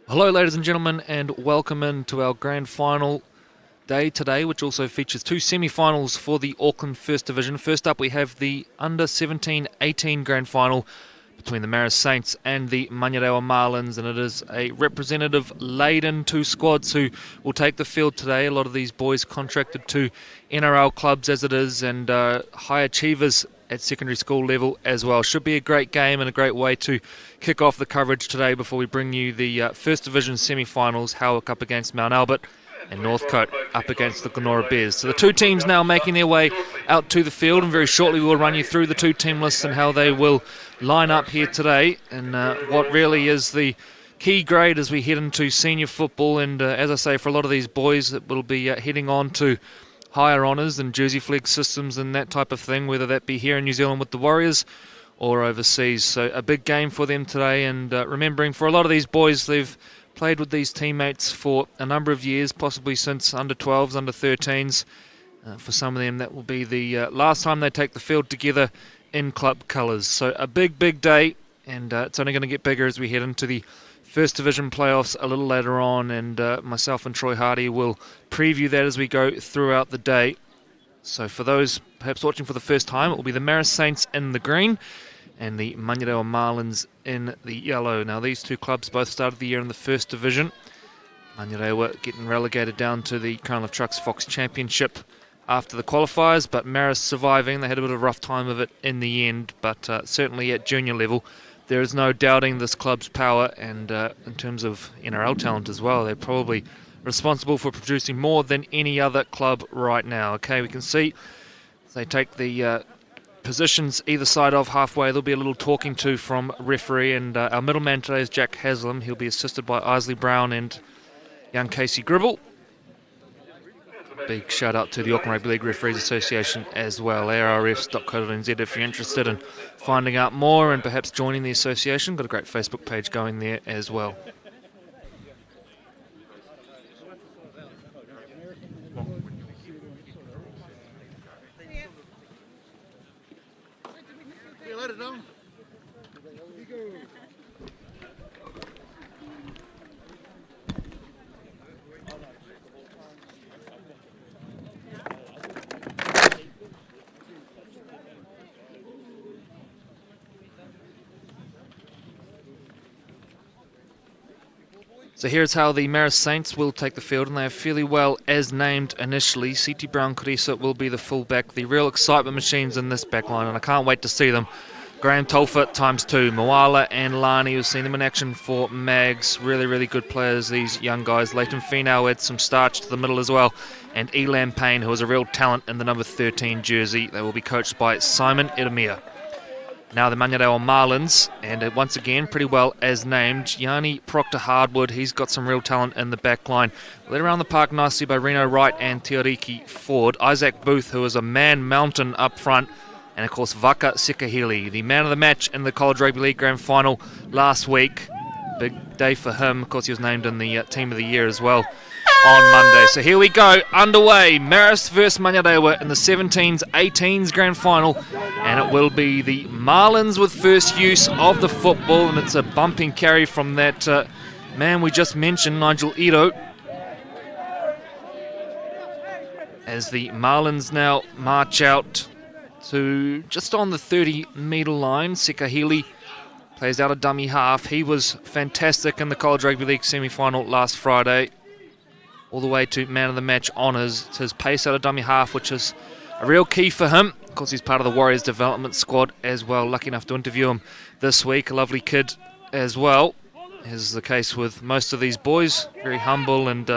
Hello ladies and gentlemen, and welcome into our grand final day today, which also features two semi-finals for the Auckland First Division. First up we have the under 17-18 grand final between the Marist Saints and the Manurewa Marlins, and it is a representative-laden two squads who will take the field today. A lot of these boys contracted to NRL clubs as it is, and high achievers at secondary school level as well. Should be a great game and a great way to kick off the coverage today before we bring you the First Division semi-finals, Howick up against Mount Albert and Northcote up against the Glenora Bears. So the two teams now making their way out to the field, and very shortly we'll run you through the two team lists and how they will line up here today, and what really is the key grade as we head into senior football. And as I say, for a lot of these boys that will be heading on to higher honours and jersey flag systems and that type of thing, whether that be here in New Zealand with the Warriors or overseas. So a big game for them today, and remembering for a lot of these boys, they've played with these teammates for a number of years, possibly since under 12s, under 13s. For some of them that will be the last time they take the field together in club colours. So a big day, and it's only going to get bigger as we head into the First Division playoffs a little later on, and myself and Troy Hardy will preview that as we go throughout the day. So for those perhaps watching for the first time, it will be the Marist Saints in the green and the Manurewa Marlins in the yellow. Now these two clubs both started the year in the First Division. Manurewa getting relegated down to the Crown of Trucks Fox Championship after the qualifiers, but Marist surviving. They had a bit of a rough time of it in the end, but certainly at junior level there is no doubting this club's power, and in terms of NRL talent as well, they're probably responsible for producing more than any other club right now. Okay, we can see they take the positions either side of halfway. There'll be a little talking to from referee, and our middleman today is Jack Haslam. He'll be assisted by Isley Brown and young Casey Gribble. Big shout out to the Auckland Rugby League Referees Association as well, arrfs.co.nz if you're interested in finding out more and perhaps joining the association. Got a great Facebook page going there as well. So here's how the Marist Saints will take the field, and they are fairly well as named initially. C.T. Brown-Carissa will be the fullback, the real excitement machines in this back line, and I can't wait to see them. Graham Tolfa ×2, Moala and Lani, we've seen them in action for Mags. Really good players, these young guys. Leighton Finau adds some starch to the middle as well, and Elam Payne, who is a real talent in the number 13 jersey. They will be coached by Simon Edemir. Now the Manurewa Marlins, and once again pretty well as named, Yanni Proctor-Hardwood. He's got some real talent in the back line, led around the park nicely by Reno Wright and Teoriki Ford. Isaac Booth, who is a man mountain up front, and of course Vaka Sekahili, the man of the match in the College Rugby League Grand Final last week. Big day for him. Of course he was named in the Team of the Year as well on Monday. So here we go, underway, Marist versus Manurewa in the 17s-18s grand final, and it will be the Marlins with first use of the football, and it's a bumping carry from that man we just mentioned, Nigel Ito, as the Marlins now march out to just on the 30-metre line. Sekahili plays out a dummy half. He was fantastic in the College Rugby League semi-final last Friday, all the way to man of the match honours. It's his pace out of dummy half, which is a real key for him. Of course, he's part of the Warriors development squad as well. Lucky enough to interview him this week. A lovely kid as well, as is the case with most of these boys. Very humble and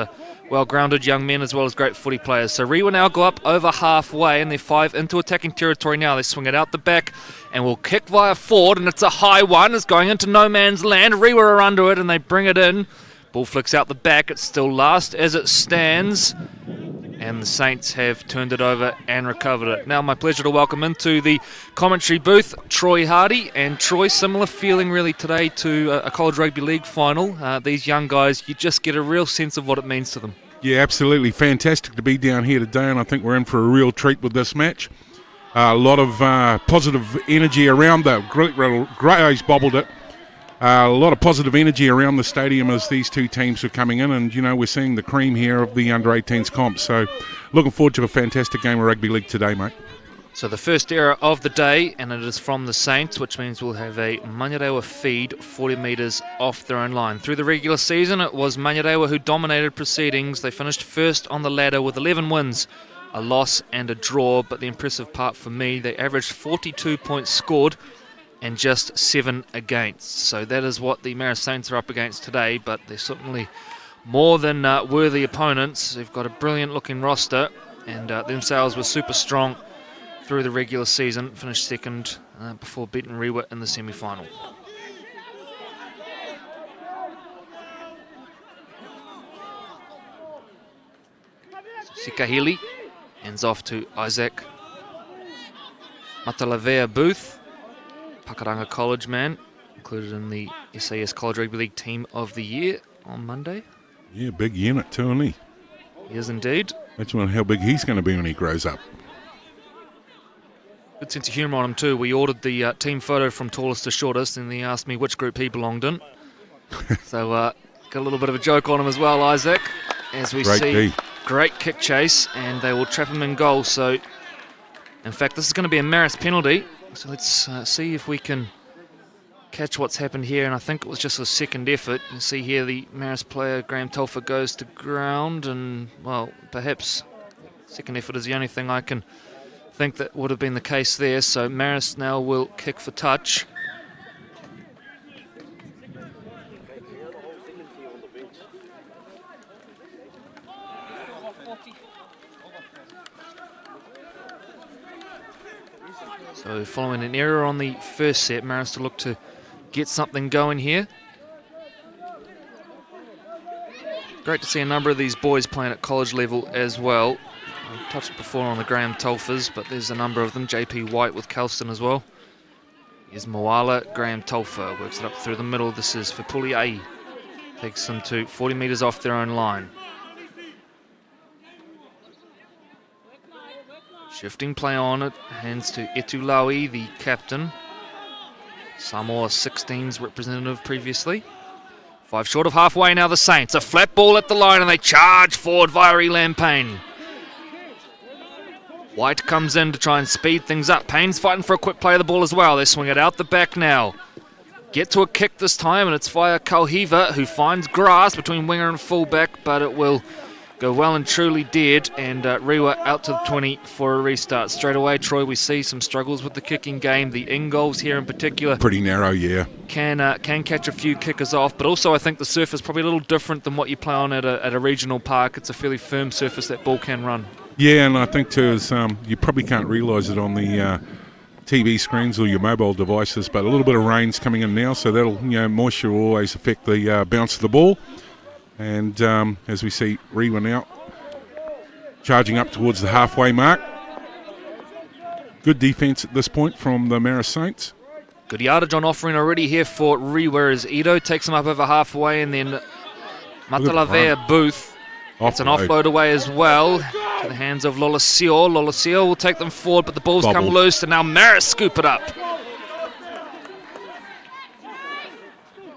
well-grounded young men, as well as great footy players. So Rewa now go up over halfway, and they're 5 into attacking territory now. They swing it out the back and will kick via forward, and it's a high one. It's going into no man's land. Rewa are under it, and they bring it in. Ball flicks out the back. It's still last as it stands, and the Saints have turned it over and recovered it. Now my pleasure to welcome into the commentary booth Troy Hardy. And Troy, similar feeling really today to a College Rugby League final. These young guys, you just get a real sense of what it means to them. Yeah, absolutely fantastic to be down here today, and I think we're in for a real treat with this match. A lot of positive energy around. The great Ace bobbled it. A lot of positive energy around the stadium as these two teams are coming in, and we're seeing the cream here of the under-18s comp. So looking forward to a fantastic game of rugby league today, mate. So the first error of the day, and it is from the Saints, which means we'll have a Manurewa feed 40 metres off their own line. Through the regular season, it was Manurewa who dominated proceedings. They finished first on the ladder with 11 wins, a loss and a draw, but the impressive part for me, they averaged 42 points scored and just 7 against. So that is what the Marist Saints are up against today, but they're certainly more than worthy opponents. They've got a brilliant looking roster, and themselves were super strong through the regular season, finished second before beating Rewa in the semi-final. Sikahili ends off to Isaac Matalavea Booth, Pakaranga College man, included in the SAS College Rugby League Team of the Year on Monday. Yeah, big unit too, isn't he? He is indeed. Imagine how big he's going to be when he grows up. Good sense of humour on him too. We ordered the team photo from tallest to shortest, and he asked me which group he belonged in. So got a little bit of a joke on him as well, Isaac. As we see, great kick chase, and they will trap him in goal. So, in fact, this is going to be a Marist penalty. So let's see if we can catch what's happened here. And I think it was just a second effort. You see here the Marist player, Graham Telfer, goes to ground, and, well, perhaps second effort is the only thing I can think that would have been the case there. So Marist now will kick for touch. So following an error on the first set, Marist to look to get something going here. Great to see a number of these boys playing at college level as well. I touched before on the Graham Telfers, but there's a number of them. JP White with Kelston as well. Here's Moala, Graham Telfer works it up through the middle. This is for Puliai. Takes them to 40 metres off their own line. Shifting play on it, hands to Etulaui, the captain. Samoa 16's representative previously. 5 short of halfway now, the Saints. A flat ball at the line, and they charge forward via Elam Payne. White comes in to try and speed things up. Payne's fighting for a quick play of the ball as well. They swing it out the back now. Get to a kick this time, and it's via Kauhiva, who finds grass between winger and fullback, but it will go well and truly dead, and Rewa out to the 20 for a restart. Straight away, Troy, we see some struggles with the kicking game. The in-goals here in particular. Pretty narrow, yeah. Can catch a few kickers off, but also I think the surface is probably a little different than what you play on at a regional park. It's a fairly firm surface that ball can run. Yeah, and I think too is you probably can't realise it on the TV screens or your mobile devices, but a little bit of rain's coming in now, so that'll moisture will always affect the bounce of the ball. And as we see, Rewa now charging up towards the halfway mark. Good defence at this point from the Marist Saints. Good yardage on offering already here for Rewa as Edo takes them up over halfway, and then Matalavea Booth gets an offload away as well to the hands of Lolasio. Lolasio will take them forward, but the ball's come loose, and now Marist scoop it up.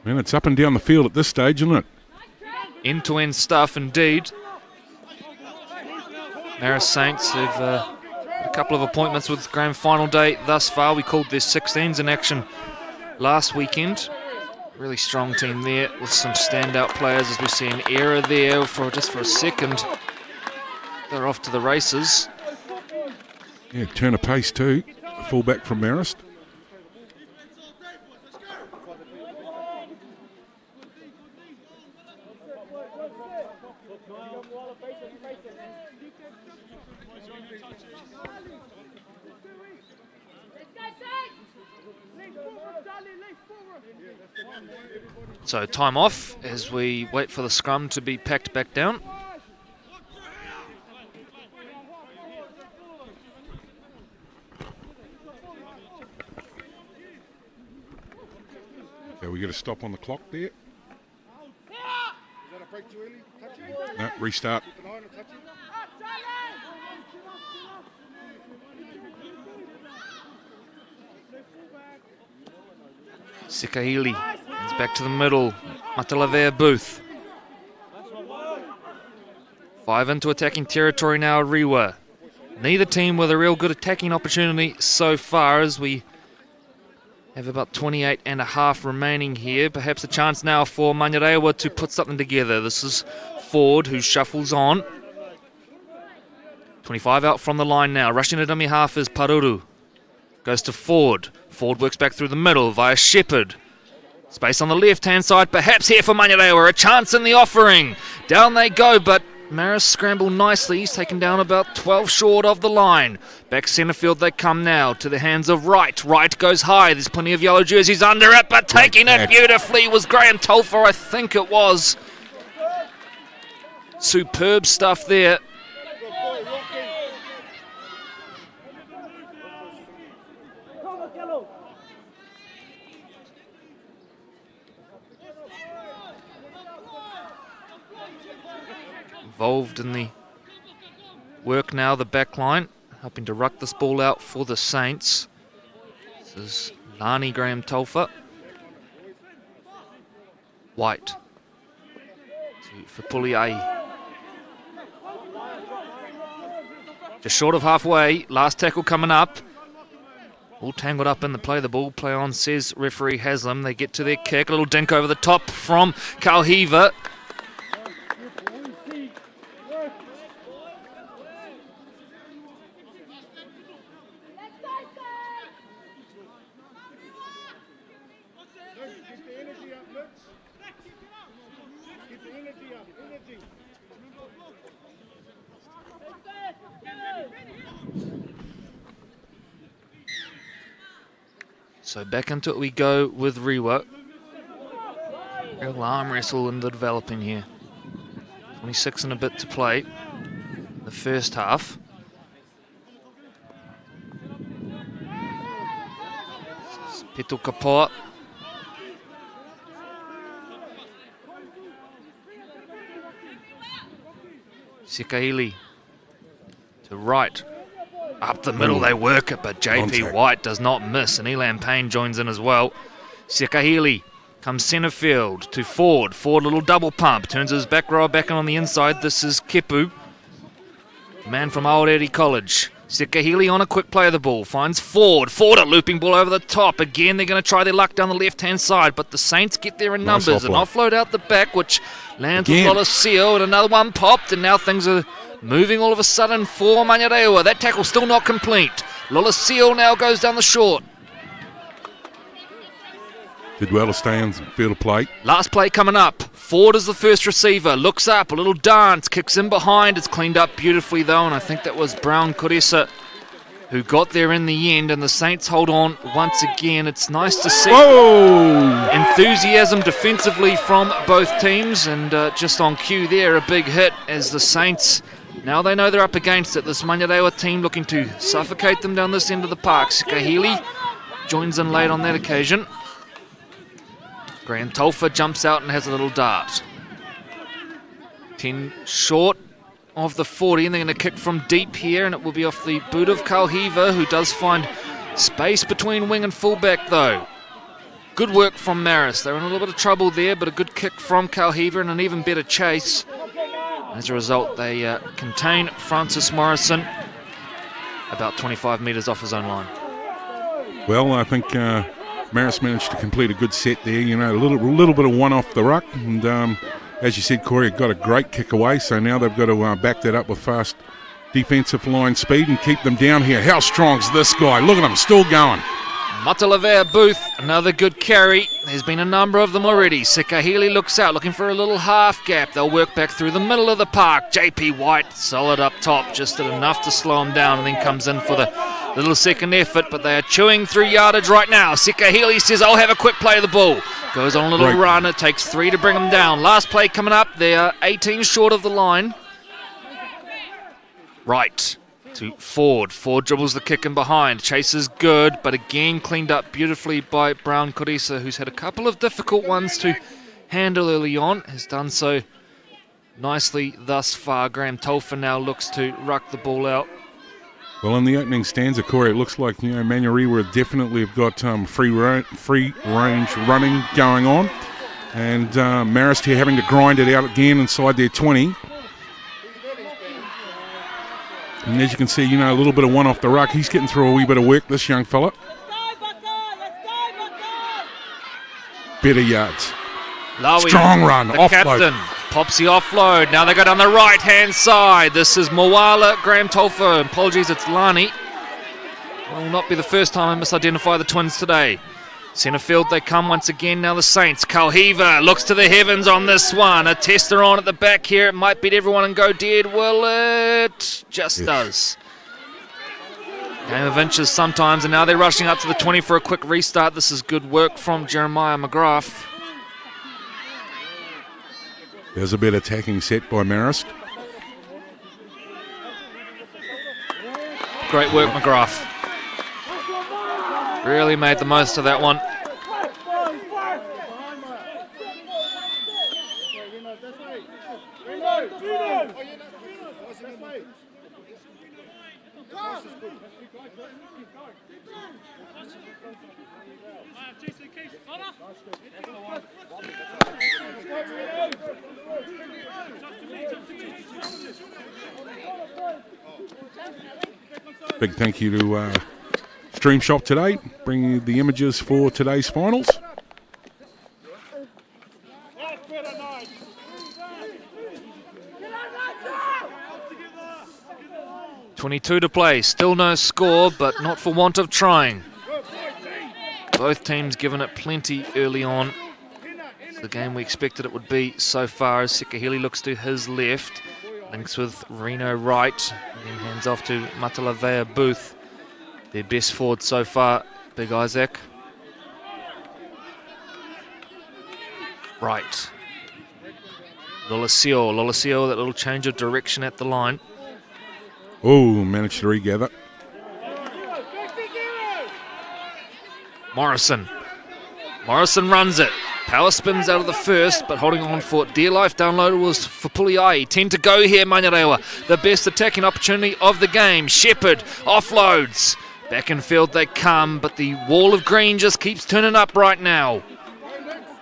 Man, it's up and down the field at this stage, isn't it? End-to-end stuff indeed. Marist Saints have a couple of appointments with grand final day thus far. We called their 16s in action last weekend. Really strong team there with some standout players, as we see an error there for a second. They're off to the races. Yeah, turn of pace too. A fullback from Marist. So time off as we wait for the scrum to be packed back down. Yeah, we get a stop on the clock there. No, restart. Sikahili It's back to the middle. Matalavea Booth. 5 into attacking territory now, Rewa. Neither team with a real good attacking opportunity so far, as we have about 28 and a half remaining here. Perhaps a chance now for Manurewa to put something together. This is Ford, who shuffles on. 25 out from the line now. Rushing it on behalf is Paruru. Goes to Ford. Ford works back through the middle via Shepherd. Space on the left-hand side, perhaps here for Manurewa. A chance in the offering. Down they go, but Marist scramble nicely. He's taken down about 12 short of the line. Back centre field they come now to the hands of Wright. Wright goes high. There's plenty of yellow jerseys under it, but taking it beautifully was Graham Tolfer, I think it was. Superb stuff there. Involved in the work now, the back line, helping to ruck this ball out for the Saints. This is Lani Graham Tolfer. White to Fipuli. Just short of halfway, last tackle coming up. All tangled up in the play. The ball play on, says referee Haslam. They get to their kick, a little dink over the top from Kauhiva. So back into it we go with Rewa. Real arm wrestle in the developing here. 26 and a bit to play. The first half. Petu Kapoa. Sikaili to right. Up the middle they work it, but JP White does not miss, and Elan Payne joins in as well. Sekahili comes centre field to Ford. Ford, little double pump, turns his back row back in on the inside. This is Kepu, man from Old Eddie College. Sekahili on a quick play of the ball, finds Ford. Ford a looping ball over the top. Again, they're going to try their luck down the left-hand side, but the Saints get there in numbers. An offload out the back, which lands with Lolasio, and another one popped, and now things are moving all of a sudden for Manurewa. That tackle still not complete. Lolasio now goes down the short. Did well to stay on field of play. Last play coming up. Ford is the first receiver. Looks up, a little dance, kicks in behind. It's cleaned up beautifully though, and I think that was Brown Kuresa who got there in the end, and the Saints hold on once again. It's nice to see enthusiasm defensively from both teams, and just on cue there, a big hit as the Saints, now they know they're up against it. This Manurewa team looking to suffocate them down this end of the park. Sikahili joins in late on that occasion. Graham Tolfer jumps out and has a little dart. 10 short of the 40, and they're going to kick from deep here, and it will be off the boot of Kauhiva, who does find space between wing and fullback though. Good work from Marist. They're in a little bit of trouble there, but a good kick from Kauhiva and an even better chase. As a result, they contain Francis Morrison about 25 metres off his own line. Well, I think Marist managed to complete a good set there. You know, a little bit of one off the ruck, and as you said, Corey, got a great kick away. So now they've got to back that up with fast defensive line speed and keep them down here. How strong's this guy? Look at him, still going. Matalavea Booth, another good carry. There's been a number of them already. Sikahili looks out, looking for a little half gap. They'll work back through the middle of the park. JP White, solid up top, just did enough to slow him down, and then comes in for the little second effort, but they are chewing through yardage right now. Sikahili says, I'll have a quick play of the ball. Goes on a little run. It takes 3 to bring him down. Last play coming up. They are 18 short of the line. Right to Ford. Ford dribbles the kick in behind. Chase is good, but again cleaned up beautifully by Brown Kuresa, who's had a couple of difficult ones to handle early on. Has done so nicely thus far. Graham Tolfer now looks to ruck the ball out. Well, in the opening stanza, Corey, it looks like Manurewa definitely have got free range running going on, and Marist here having to grind it out again inside their 20. And as you can see, a little bit of one off the ruck. He's getting through a wee bit of work, this young fella. Better yards. Lowy, strong run, the offload. Captain pops the offload. Now they go down the right-hand side. This is Moala, Graham Tolfer. Apologies, it's Lani. Will not be the first time I misidentify the Twins today. Centre field they come once again. Now the Saints. Kalhiva looks to the heavens on this one. A tester on at the back here. It might beat everyone and go dead. Will it? Just does. Game of inches sometimes, and now they're rushing up to the 20 for a quick restart. This is good work from Jeremiah McGrath. There's a bit attacking set by Marist. Great work, McGrath. Really made the most of that one. Big thank you to Stream Shop today, bringing you the images for today's finals. .22 to play, still no score, but not for want of trying. Both teams given it plenty early on. It's the game we expected it would be so far, as Sekahili looks to his left, links with Reno right, and then hands off to Matalavea Booth. Their best forward so far, Big Isaac. Right. Lolasio, that little change of direction at the line. Oh, managed to regather. Morrison runs it. Power spins out of the first, but holding on for dear life. Download was for Puliai. 10 to go here, Manurewa. The best attacking opportunity of the game. Shepherd offloads. Back in field they come, but the wall of green just keeps turning up right now.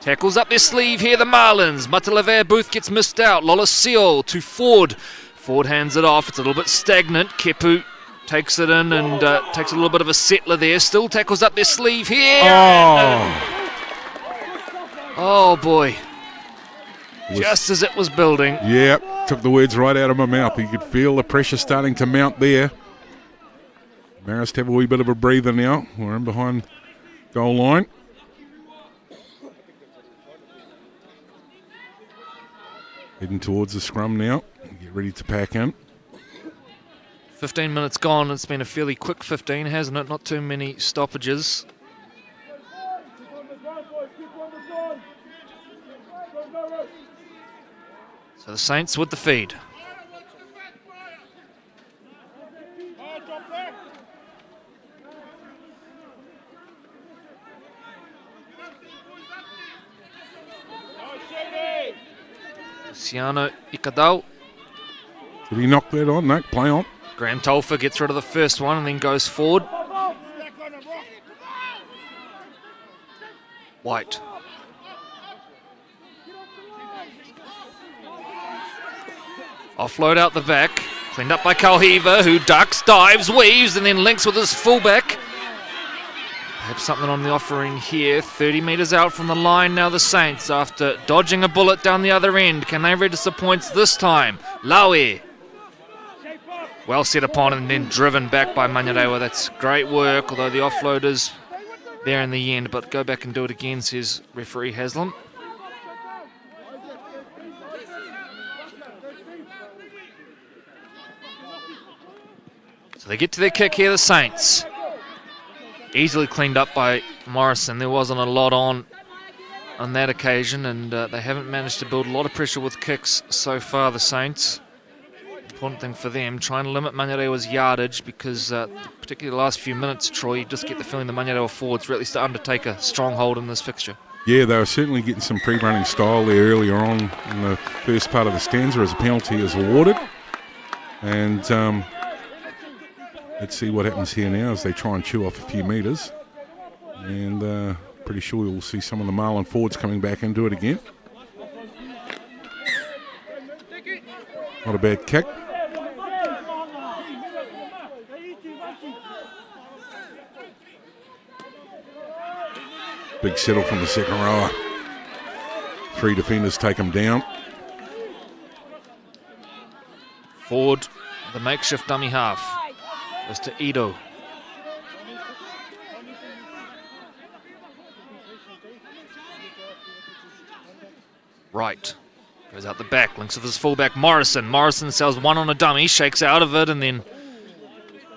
Tackles up their sleeve here, the Marlins. Matalavea Booth gets missed out. Lolasio to Ford. Ford hands it off. It's a little bit stagnant. Kepu takes it in and takes a little bit of a settler there. Still tackles up their sleeve here. Oh boy. Just as it was building. Yep, took the words right out of my mouth. You could feel the pressure starting to mount there. Marist have a wee bit of a breather now. We're in behind goal line. Heading towards the scrum now. Get ready to pack in. 15 minutes gone. It's been a fairly quick 15, hasn't it? Not too many stoppages. So the Saints with the feed. Luciano Ikadau. Did he knock that on? No, play on. Graham Tolfer gets rid of the first one and then goes forward. White. Offload out the back. Cleaned up by Kalhiva, who ducks, dives, weaves, and then links with his fullback. Perhaps something on the offering here. 30 metres out from the line now, the Saints, after dodging a bullet down the other end. Can they register points this time? Laue. Well set upon and then driven back by Manurewa. That's great work, although the offload is there in the end. But go back and do it again, says referee Haslam. So they get to their kick here, the Saints. Easily cleaned up by Morrison. There wasn't a lot on that occasion, and they haven't managed to build a lot of pressure with kicks so far, the Saints. Important thing for them, trying to limit Manurewa's yardage, because particularly the last few minutes, Troy, you just get the feeling the Manurewa forwards really start to undertake a stronghold in this fixture. Yeah, they were certainly getting some pre-running style there earlier on in the first part of the stanza as a penalty is awarded. And Let's see what happens here now as they try and chew off a few metres. And pretty sure we'll see some of the Marlin forwards coming back into it again. Not a bad kick. Big settle from the second rower. 3 defenders take him down. Forward, the makeshift dummy half. Goes to Edo. Right. Goes out the back, links with his fullback Morrison. Morrison sells one on a dummy, shakes out of it, and then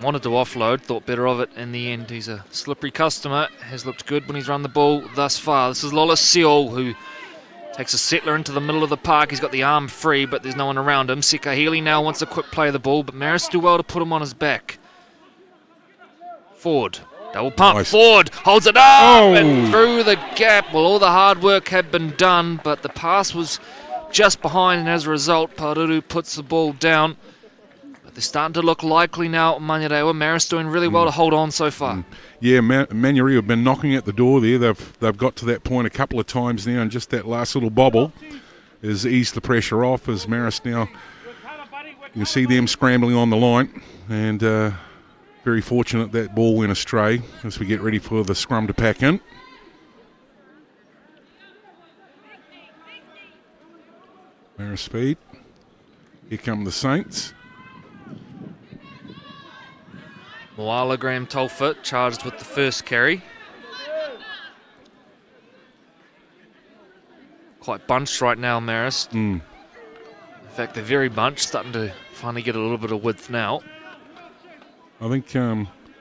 wanted to offload, thought better of it in the end. He's a slippery customer, has looked good when he's run the ball thus far. This is Lola Seol, who takes a settler into the middle of the park. He's got the arm free, but there's no one around him. Sekahili now wants a quick play of the ball, but Marist do well to put him on his back. Forward. Double pump. Nice. Forward. Holds it up and through the gap. Well, all the hard work had been done, but the pass was just behind, and as a result, Paruru puts the ball down. But they're starting to look likely now. Manurewa. Marist doing really well to hold on so far. Yeah, Manurewa have been knocking at the door there. They've got to that point a couple of times now, and just that last little bobble has eased the pressure off as Marist now, you can see them scrambling on the line, and very fortunate that ball went astray as we get ready for the scrum to pack in. Marist speed. Here come the Saints. Moala Graham Tolfa charged with the first carry. Quite bunched right now, Marist. In fact, they're very bunched, starting to finally get a little bit of width now. I think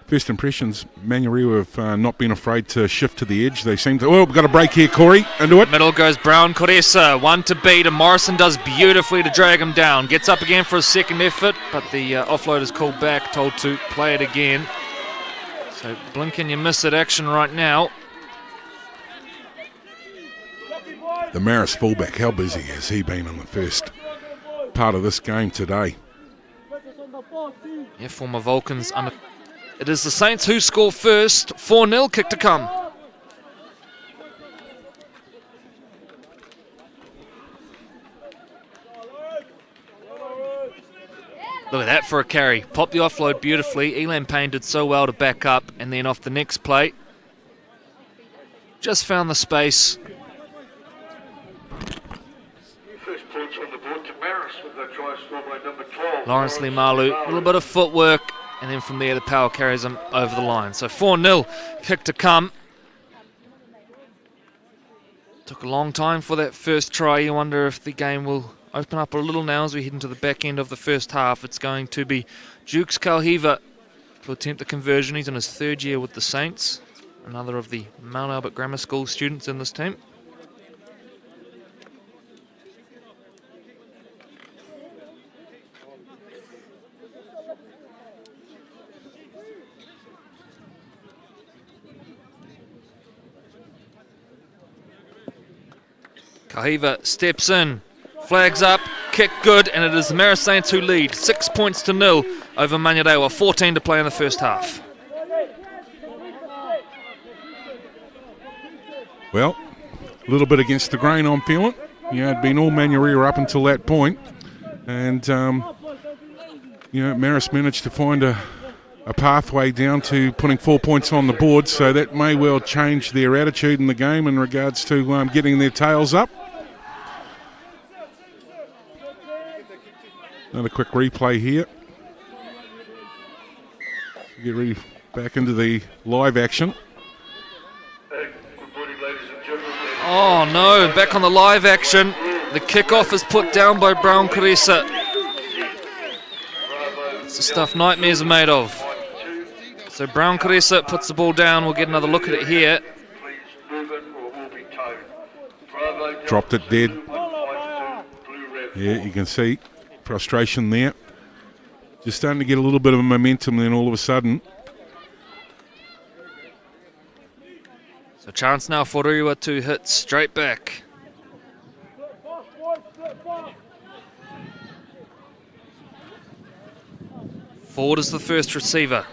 first impressions, Manurewa have not been afraid to shift to the edge. They seem to... Oh, we've got a break here, Corey. Into it. Middle goes Brown Koresa, one to beat, and Morrison does beautifully to drag him down. Gets up again for his second effort, but the offload is called back, told to play it again. So blink and you miss it action right now. The Marist fullback, how busy has he been in the first part of this game today? Yeah, former Vulcans under. It is the Saints who score first. 4-0 kick to come. Look at that for a carry. Popped the offload beautifully. Elam Payne did so well to back up, and then off the next play, just found the space. First points on the board to Marist with that try scored by number 12. Lawrence Limalu, a little bit of footwork, and then from there the power carries him over the line. So 4-0 kick to come. Took a long time for that first try. You wonder if the game will open up a little now as we head into the back end of the first half. It's going to be Jukes Kalhiva to attempt the conversion. He's in his third year with the Saints, another of the Mount Albert Grammar School students in this team. Kahiva steps in, flags up, kick good, and it is the Marist Saints who lead. 6 points to 0 over Manurewa, 14 to play in the first half. Well, a little bit against the grain, I'm feeling. It'd been all Manurewa up until that point. And, Marist managed to find a pathway down to putting 4 points on the board, so that may well change their attitude in the game in regards to getting their tails up. Another quick replay here. Get ready back into the live action. Good morning, ladies and gentlemen. Oh no, back on the live action. The kickoff is put down by Brown Karesa. It's the stuff nightmares are made of. So Brown Karesa puts the ball down. We'll get another look at it here. Please move it or we'll be towed. Bravo. Dropped it dead. 152, Blue Red. Yeah, you can see frustration there. Just starting to get a little bit of momentum then all of a sudden. So chance now for Rua to hit straight back. Forward is the first receiver.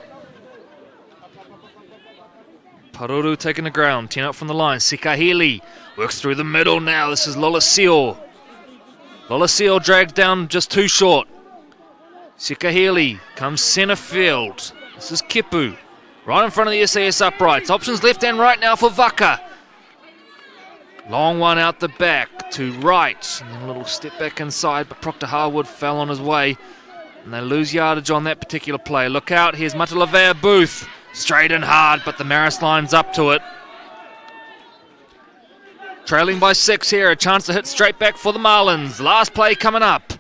Paruru taking the ground, 10 up from the line. Sikahili works through the middle now. This is Lolasio. Lolasio dragged down just too short. Sikahili comes centre field. This is Kipu. Right in front of the SAS uprights. Options left and right now for Vaka. Long one out the back to right. And then a little step back inside, but Proctor Harwood fell on his way. And they lose yardage on that particular play. Look out, here's Matalavea Booth. Straight and hard, but the Marist line's up to it. Trailing by 6 here, a chance to hit straight back for the Marlins. Last play coming up.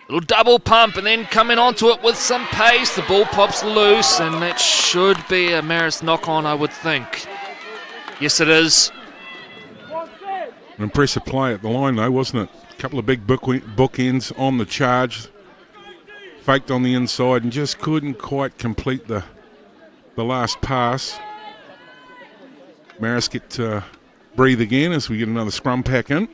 Little double pump and then coming onto it with some pace. The ball pops loose and that should be a Marist knock-on, I would think. Yes, it is. An impressive play at the line, though, wasn't it? A couple of big bookends on the charge. Faked on the inside and just couldn't quite complete the last pass. Marist get to breathe again as we get another scrum pack in.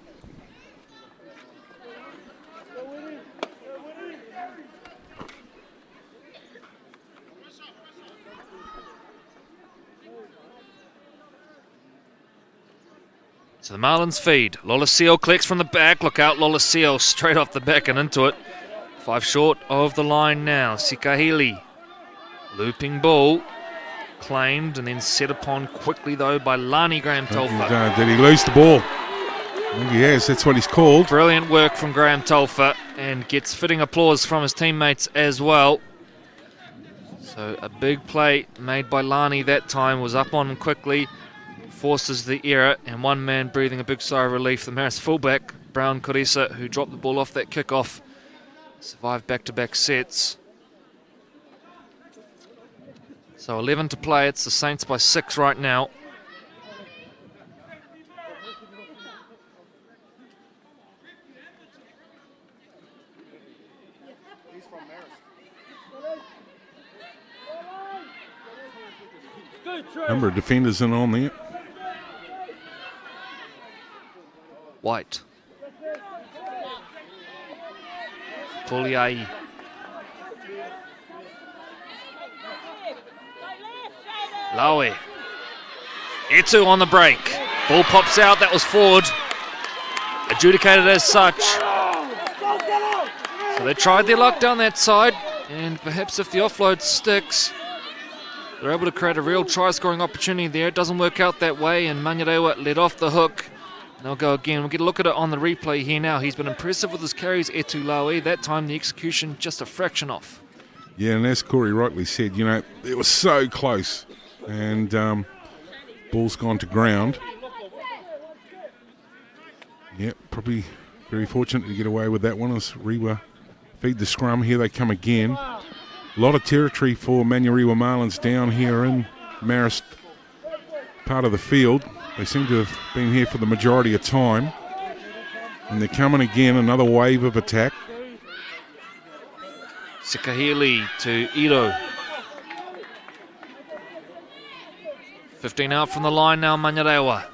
So the Marlins feed. Lolasio collects from the back. Look out, Lolasio straight off the back and into it. 5 short of the line now. Sikahili. Looping ball. Claimed and then set upon quickly though by Lani Graham Tolfa. Did he lose the ball? I think he has, that's what he's called. Brilliant work from Graham Tolfa and gets fitting applause from his teammates as well. So a big play made by Lani that time, was up on him quickly. Forces the error and one man breathing a big sigh of relief. The Marist fullback, Brown Korisa, who dropped the ball off that kickoff. Survived back-to-back sets. So 11 to play. It's the Saints by 6 right now. Number of defenders in on there. White. Puliai. Lowe. Etu on the break. Ball pops out. That was forward. Adjudicated as such. So they tried their luck down that side. And perhaps if the offload sticks, they're able to create a real try-scoring opportunity there. It doesn't work out that way. And Manurewa let off the hook. They'll go again. We'll get a look at it on the replay here now. He's been impressive with his carries, Etu Laue. That time the execution just a fraction off. Yeah, and as Corey rightly said, you know, it was so close. And ball's gone to ground. Yeah, probably very fortunate to get away with that one as Rewa feed the scrum. Here they come again. A lot of territory for Manurewa Marlins down here in Marist part of the field. They seem to have been here for the majority of time. And they're coming again, another wave of attack. Sikahili to Iro. 15 out from the line now, Manurewa.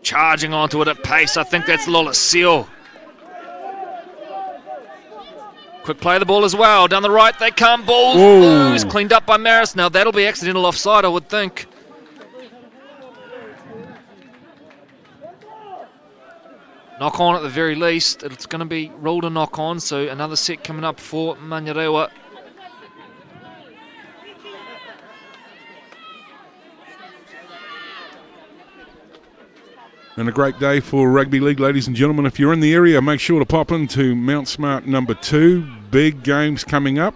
Charging onto it at pace. I think that's Lolasio. Quick play of the ball as well. Down the right they come. Ball loose. Cleaned up by Marist. Now that'll be accidental offside, I would think. Knock on at the very least. It's going to be ruled a knock on, so another set coming up for Manurewa. And a great day for rugby league, ladies and gentlemen. If you're in the area, make sure to pop into Mount Smart number 2. Big games coming up.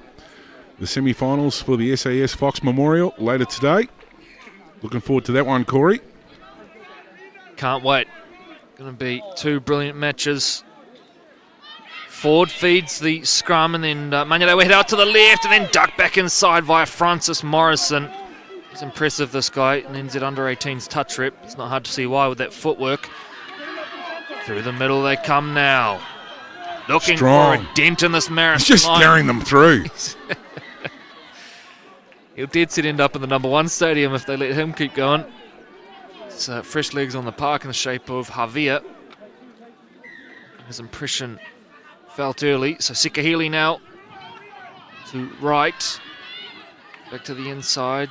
The semi-finals for the SAS Fox Memorial later today. Looking forward to that one, Corey. Can't wait. Going to be 2 brilliant matches. Ford feeds the scrum and then Manurewa head out to the left and then duck back inside via Francis Morrison. He's impressive, this guy, an NZ Under-18's touch rep. It's not hard to see why with that footwork. Through the middle they come now. Looking for a dent in this Marist. He's just scaring them through. He'll dead set end up in the number 1 stadium if they let him keep going. It's fresh legs on the park in the shape of Javier. His impression felt early. So Sekahili now to right. Back to the inside.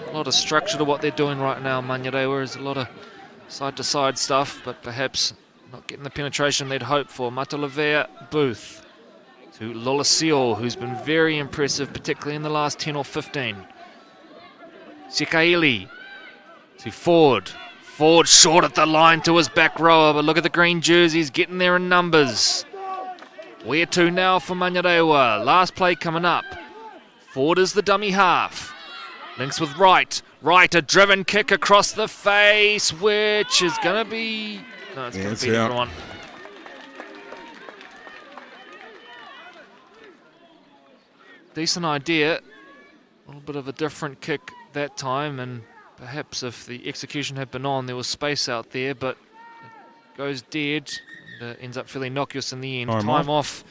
A lot of structure to what they're doing right now, Manurewa. There's a lot of side-to-side stuff, but perhaps not getting the penetration they'd hoped for. Matalevea Booth to Lolasio, who's been very impressive, particularly in the last 10 or 15. Sekahili to Ford. Ford short at the line to his back rower, but look at the green jerseys getting there in numbers. Where to now for Manurewa? Last play coming up. Ford is the dummy half. Links with right. Right, a driven kick across the face, which is going to be... No, it's going to be everyone. Decent idea. A little bit of a different kick that time, and perhaps if the execution had been on, there was space out there, but it goes dead and ends up fairly innocuous in the end. Time off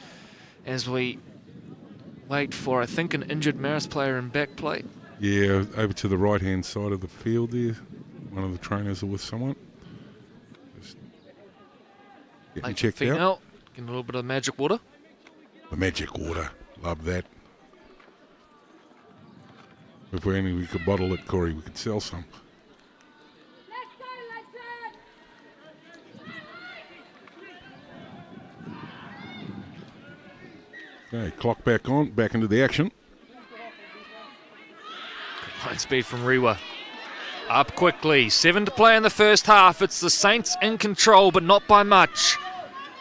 as we wait for, I think, an injured Marist player in back play. Yeah, over to the right-hand side of the field there. One of the trainers are with someone. Just getting checked out. Getting a little bit of magic water. The magic water. Love that. If we could bottle it, Corey, we could sell some. Okay, clock back on, back into the action. Line speed from Rewa. Up quickly. 7 to play in the first half. It's the Saints in control, but not by much.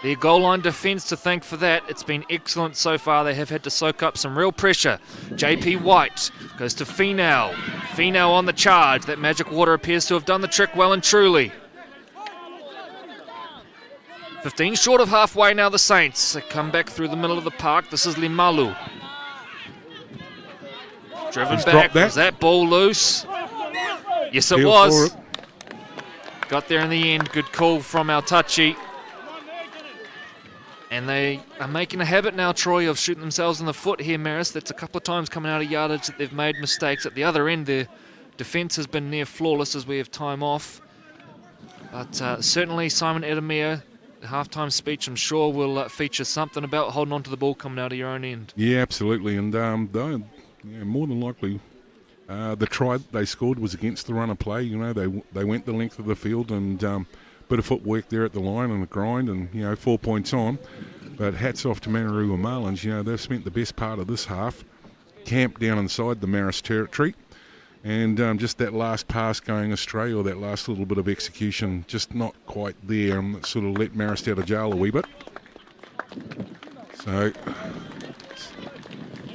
Their goal line defence to thank for that. It's been excellent so far. They have had to soak up some real pressure. JP White goes to Finau. Finau on the charge. That magic water appears to have done the trick well and truly. 15 short of halfway now, the Saints. They come back through the middle of the park. This is Limalu. Driven back. Was that ball loose? Yes, it was. Got there in the end. Good call from Altachi. And they are making a habit now, Troy, of shooting themselves in the foot here, Marist. That's a couple of times coming out of yardage that they've made mistakes. At the other end, their defence has been near flawless as we have time off. But certainly Simon Edemir, the halftime speech, I'm sure, will feature something about holding on to the ball coming out of your own end. Yeah, absolutely. And more than likely, the try they scored was against the run of play. You know, they went the length of the field and bit of footwork there at the line and the grind, and 4 points on. But hats off to Manurewa Marlins. You know, they've spent the best part of this half camped down inside the Marist territory, and just that last pass going astray, or that last little bit of execution, just not quite there, and that sort of let Marist out of jail a wee bit. So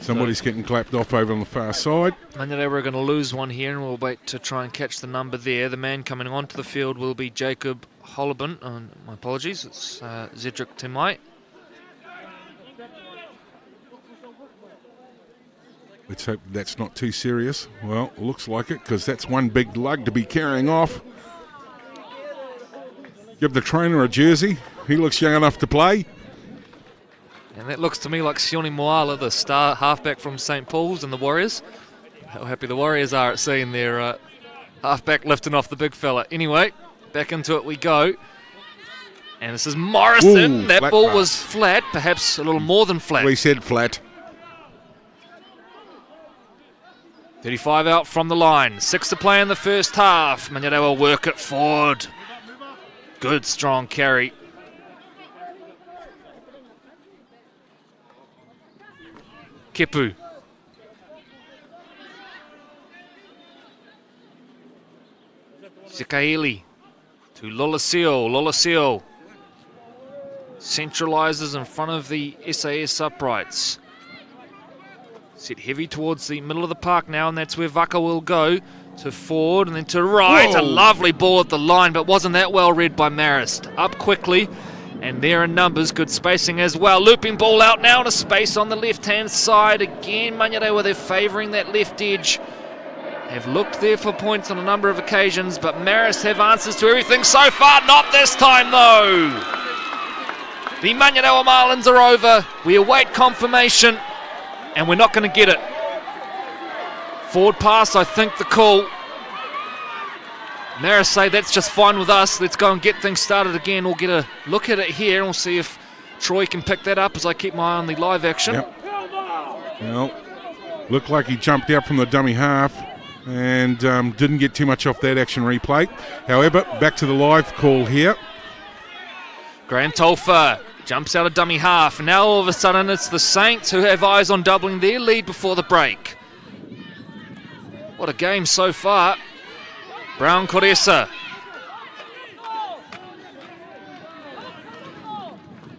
somebody's getting clapped off over on the far side. Manurewa are going to lose one here, and we'll wait to try and catch the number there. The man coming onto the field will be Jacob Holleben. My apologies, it's Zedric Temai. Let's hope that's not too serious. Well, looks like it, because that's one big lug to be carrying off. Give the trainer a jersey. He looks young enough to play. And that looks to me like Sione Moala, the star halfback from St. Paul's and the Warriors. How happy the Warriors are at seeing their halfback lifting off the big fella. Anyway, back into it we go. And this is Morrison. Ooh, that ball was flat, perhaps a little more than flat. We said flat. 35 out from the line. 6 to play in the first half. Manurewa work it forward. Good, strong carry. Kepu. Sekahili to Lolasio. Lolasio centralises in front of the SAS uprights. Set heavy towards the middle of the park now, and that's where Vaka will go. To Ford and then to right. Whoa. A lovely ball at the line, but wasn't that well read by Marist. Up quickly, and there in numbers. Good spacing as well. Looping ball out now to space on the left-hand side. Again, Manurewa, they're favouring that left edge. Have looked there for points on a number of occasions, but Marist have answers to everything so far. Not this time, though. The Manurewa Marlins are over. We await confirmation, and we're not going to get it. Forward pass, I think the call. Marist say that's just fine with us. Let's go and get things started again. We'll get a look at it here and we'll see if Troy can pick that up as I keep my eye on the live action. Yep. Well, looked like he jumped out from the dummy half and didn't get too much off that action replay. However, back to the live call here. Graham Tolfer jumps out of dummy half. And now all of a sudden it's the Saints who have eyes on doubling their lead before the break. What a game so far. Brown Koresa.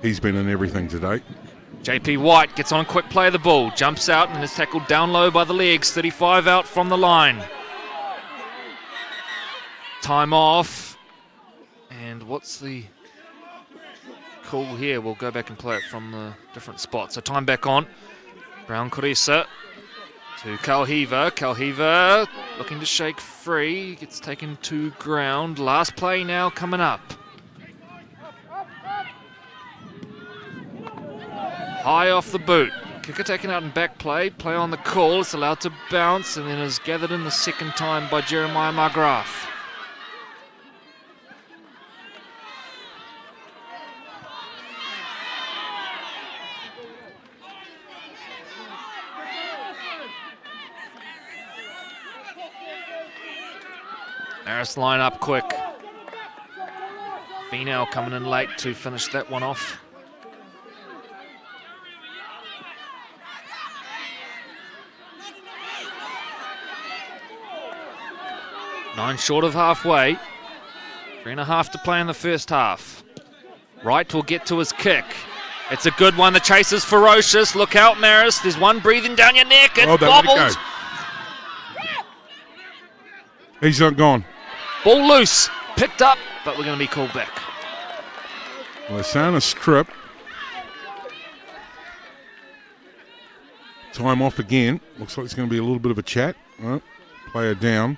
He's been in everything today. JP White gets on a quick play of the ball, jumps out and is tackled down low by the legs, 35 out from the line. Time off. And what's the call here? We'll go back and play it from the different spot. So time back on. Brown Koresa to Kalhiva. Kalhiva looking to shake free, gets taken to ground. Last play now coming up. High off the boot. Kicker taken out in back play. Play on the call. It's allowed to bounce and then is gathered in the second time by Jeremiah Margraf. Marist line up quick. Finau coming in late to finish that one off. Nine short of halfway. 3.5 to play in the first half. Wright will get to his kick. It's a good one. The chase is ferocious. Look out, Marist. There's one breathing down your neck. It wobbled. He's not gone. Ball loose. Picked up, but we're going to be called back. Well, they're saying a strip. Time off again. Looks like it's going to be a little bit of a chat. Oh, player down.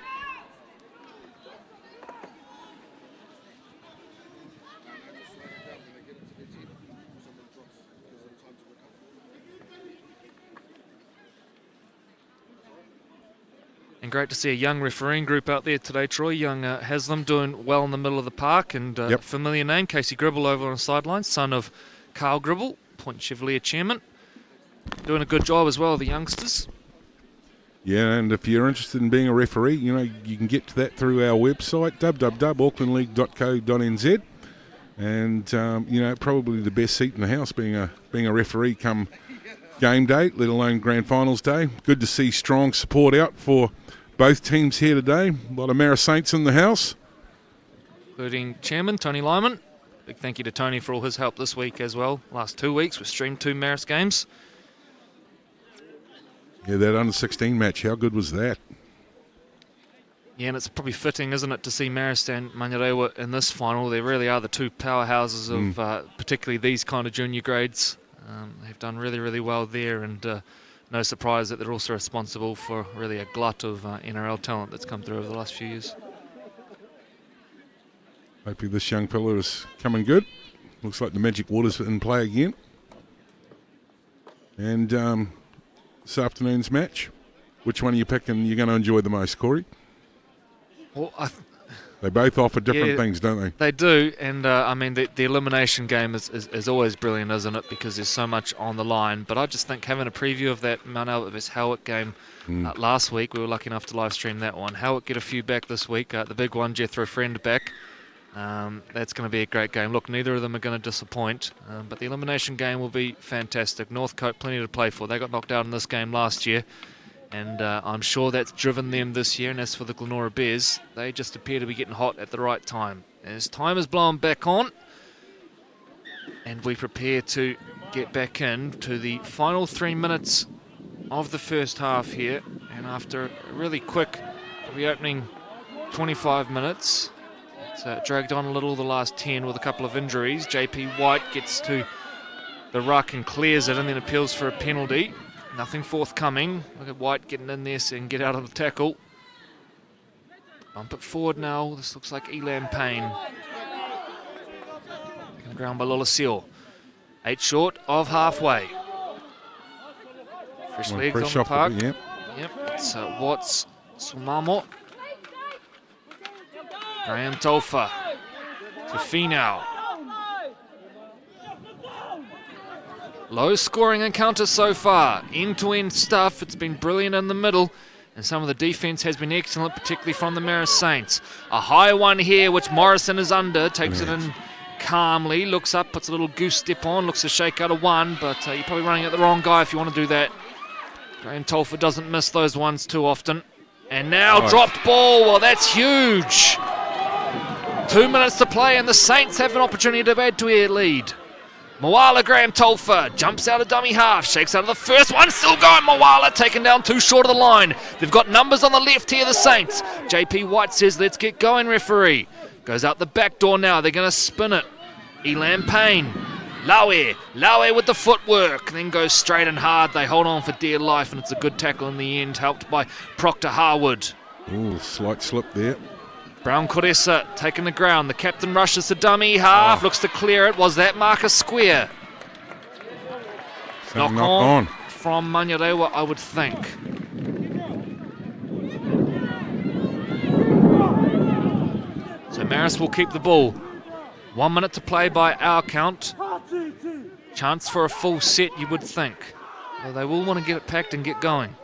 And great to see a young refereeing group out there today, Troy. Young Haslam doing well in the middle of the park, and familiar name, Casey Gribble over on the sidelines, son of Carl Gribble, Point Chevalier chairman. Doing a good job as well, the youngsters. Yeah, and if you're interested in being a referee, you know, you can get to that through our website, www.aucklandleague.co.nz. And, you know, probably the best seat in the house being a referee come game day, let alone grand finals day. Good to see strong support out for both teams here today. A lot of Marist Saints in the house. Including Chairman Tony Lyman. Big thank you to Tony for all his help this week as well. Last 2 weeks we've streamed 2 Marist games. Yeah, that under-16 match, how good was that? Yeah, and it's probably fitting, isn't it, to see Marist and Manurewa in this final. They really are the two powerhouses of particularly these kind of junior grades. They've done really, really well there, and no surprise that they're also responsible for really a glut of NRL talent that's come through over the last few years. Hopefully this young fella is coming good. Looks like the Magic Water's in play again. And this afternoon's match, which one are you picking you're going to enjoy the most, Corey? Well, they both offer different things, don't they? They do, and I mean, the elimination game is always brilliant, isn't it? Because there's so much on the line. But I just think having a preview of that Mount Albert vs Howick game last week, we were lucky enough to live stream that one. Howick get a few back this week. The big one, Jethro Friend back. That's going to be a great game. Look, neither of them are going to disappoint, but the elimination game will be fantastic. Northcote, plenty to play for. They got knocked out in this game last year, and I'm sure that's driven them this year. And as for the Glenora Bears, they just appear to be getting hot at the right time. As time is blowing back on, and we prepare to get back into the final 3 minutes of the first half here, and after a really quick reopening 25 minutes, it's dragged on a little the last 10 with a couple of injuries. JP White gets to the ruck and clears it, and then appeals for a penalty. Nothing forthcoming. Look at White getting in there so he can get out of the tackle. Bump it forward now. This looks like Elam Payne. Taken ground by Lola Seal. 8 short of halfway. Fresh legs on the park. Yep, it's Watts Sumamo. Graham Tolfa to Finau. Low scoring encounter so far. End-to-end stuff. It's been brilliant in the middle. And some of the defence has been excellent, particularly from the Marist Saints. A high one here, which Morrison is under. Takes it in calmly. Looks up, puts a little goose step on. Looks to shake out a one, but you're probably running at the wrong guy if you want to do that. Graham Tolford doesn't miss those ones too often. And now dropped ball. Well, that's huge. 2 minutes to play, and the Saints have an opportunity to add to their lead. Moala Graham Tolford jumps out of dummy half, shakes out of the first one, still going. Moala taken down too short of the line. They've got numbers on the left here, the Saints. JP White says, let's get going, referee. Goes out the back door now, they're going to spin it. Elam Payne, Laue with the footwork, then goes straight and hard. They hold on for dear life, and it's a good tackle in the end, helped by Proctor Harwood. Ooh, slight slip there. Brown Koresa taking the ground. The captain rushes to dummy half, looks to clear it. Was that Marcus Square? Knock on from Manurewa, I would think. So Marist will keep the ball. 1 minute to play by our count. Chance for a full set, you would think. Well, they will want to get it packed and get going.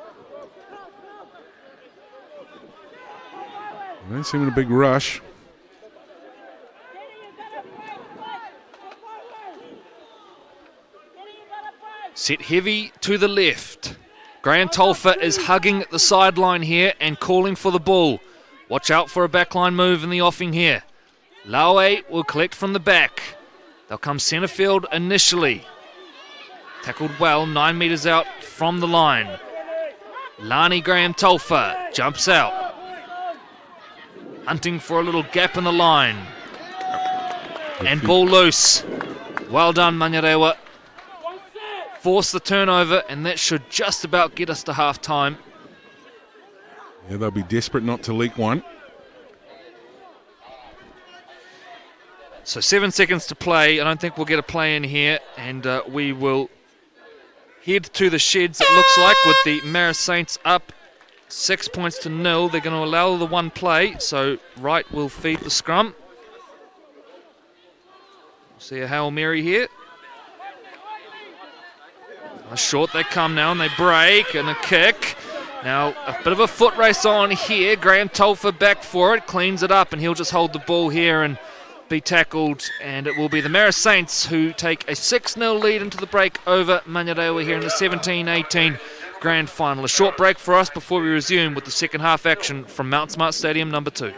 They don't seem in a big rush. Set heavy to the left. Graham Tolford is hugging the sideline here and calling for the ball. Watch out for a backline move in the offing here. Laue will collect from the back. They'll come centre field initially. Tackled well, 9 metres out from the line. Lani Graham Tolford jumps out. Hunting for a little gap in the line. And ball loose. Well done, Manurewa. Force the turnover, and that should just about get us to half-time. Yeah, they'll be desperate not to leak one. So 7 seconds to play. I don't think we'll get a play in here, and we will head to the sheds, it looks like, with the Marist Saints up 6 points to 0. They're going to allow the one play, so Wright will feed the scrum. See a Hail Mary here. Short they come now, and they break, and a kick. Now a bit of a foot race on here. Graham Tolford back for it, cleans it up, and he'll just hold the ball here and be tackled. And it will be the Marist Saints who take a 6-0 lead into the break over Manurewa here in the 17-18 grand final. A short break for us before we resume with the second half action from Mount Smart Stadium number 2.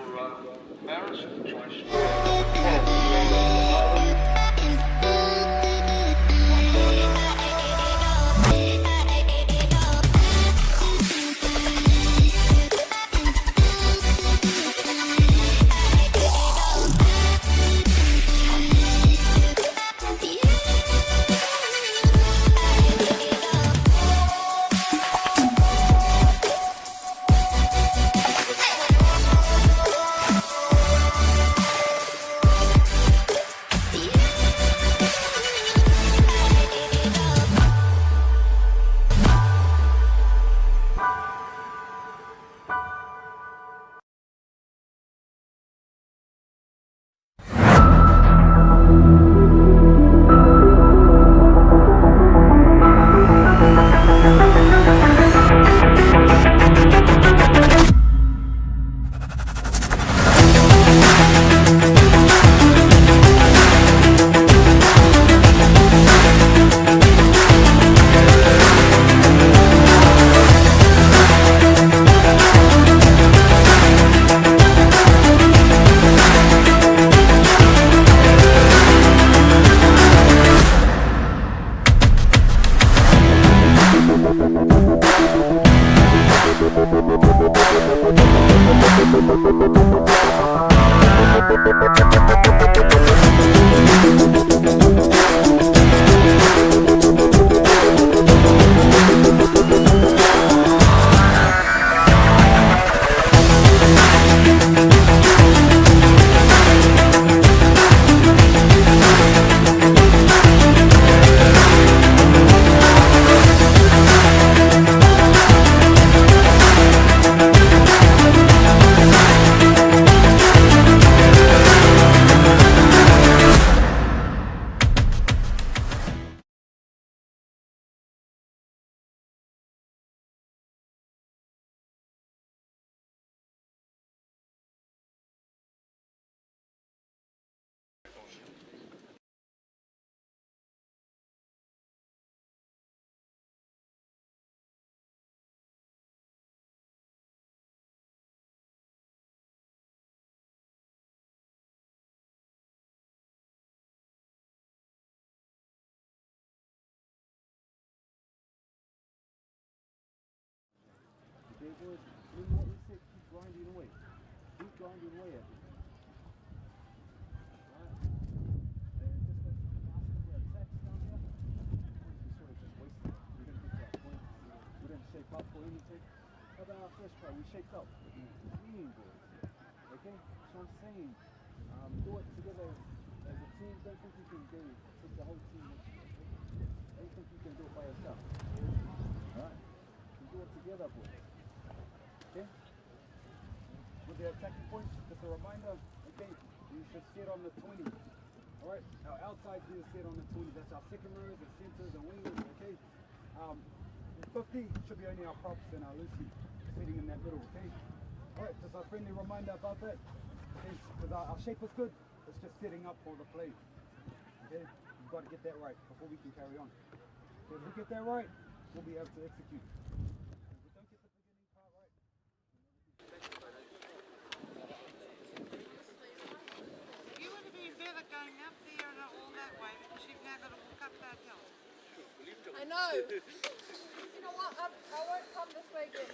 grinding away at it. Right? And just as fast as we're attached down here, we sort of just wasted it. We didn't get to our point. We didn't shape up for anything. But our first try, we shaped up. Clean balls. Okay? So I'm saying, do it together as a team. Don't think you can do it. Take the whole team with you. Okay? Don't think you can do it by yourself. Alright? You can do it together, boys. Okay? With the attacking point, just a reminder, okay, you should sit on the 20. Alright? Our outsides need to sit on the 20. That's our second rows, the centers, and wingers, okay? 50 should be only our props and our Lucy sitting in that middle, okay? Alright, just a friendly reminder about that. Okay, because our shape is good, it's just setting up for the play. Okay? You've got to get that right before we can carry on. So if we get that right, we'll be able to execute. If we don't get the beginning part right, You would have been better going up there and all that way because you've now got to walk up that hill. I know. You know what? I won't come this weekend.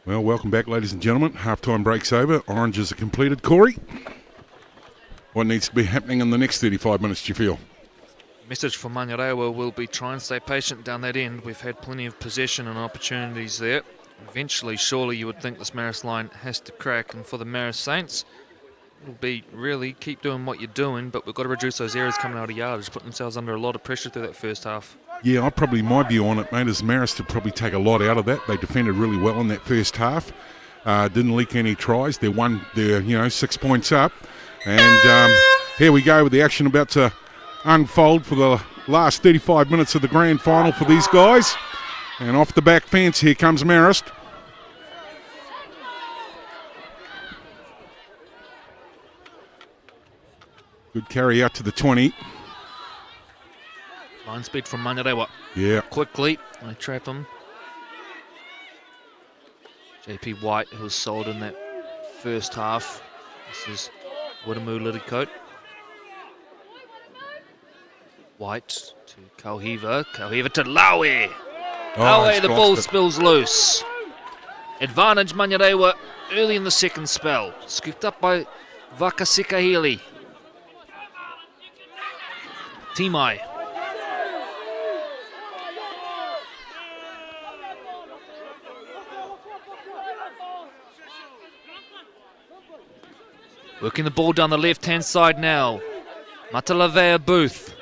Well, welcome back, ladies and gentlemen. Half-time break's over. Oranges are completed. Corey, what needs to be happening in the next 35 minutes, do you feel? Message for Manurewa will be try and stay patient down that end. We've had plenty of possession and opportunities there. Eventually, surely you would think this Marist line has to crack, and for the Marist Saints, it'll be really keep doing what you're doing, but we've got to reduce those errors coming out of yardage, put themselves under a lot of pressure through that first half. Yeah, probably my view on it, mate, is Marist would probably take a lot out of that. They defended really well in that first half. Didn't leak any tries. They're 6 points up. And here we go with the action about to unfold for the last 35 minutes of the grand final for these guys. And off the back fence, here comes Marist. Good carry out to the 20. Line speed from Manurewa. Yeah. Quickly, they trap him. JP White, who was sold in that first half. This is Wiramu Liddycoat. White to Kauhiva. Kauhiva to Laue. Laue, the ball spills loose. Advantage Manurewa early in the second spell. Scooped up by Vakasikahili. Timai. Working the ball down the left-hand side now. Matalavea Booth.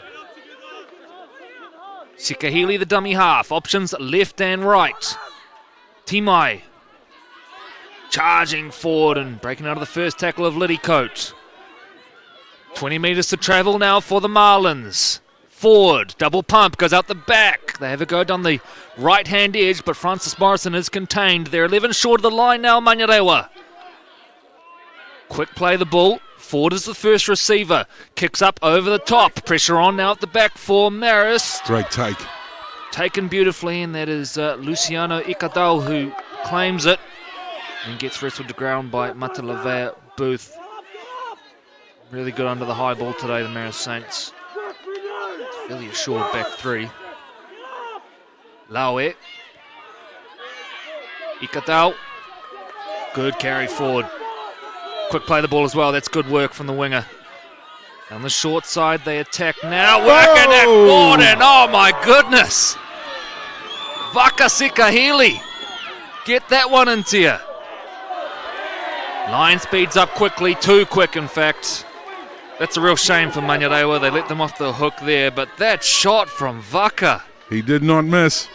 Sikahili, the dummy half. Options left and right. Timai. Charging forward and breaking out of the first tackle of Liddycoat. 20 metres to travel now for the Marlins. Forward, double pump, goes out the back. They have a go down the right-hand edge, but Francis Morrison is contained. They're 11 short of the line now, Manurewa. Quick play the ball. Ford is the first receiver. Kicks up over the top. Pressure on now at the back for Marist. Great take. Taken beautifully, and that is Luciano Ikadao who claims it and gets wrestled to ground by Matalawea Booth. Really good under the high ball today, the Marist Saints. It's really assured back three. Laue. Ikadao. Good carry forward. Quick play the ball as well. That's good work from the winger. On the short side, they attack now. Working at Gordon. Oh my goodness. Vakasikahili. Get that one into you. Line speeds up quickly. Too quick, in fact. That's a real shame for Manurewa. They let them off the hook there. But that shot from Vaka. He did not miss.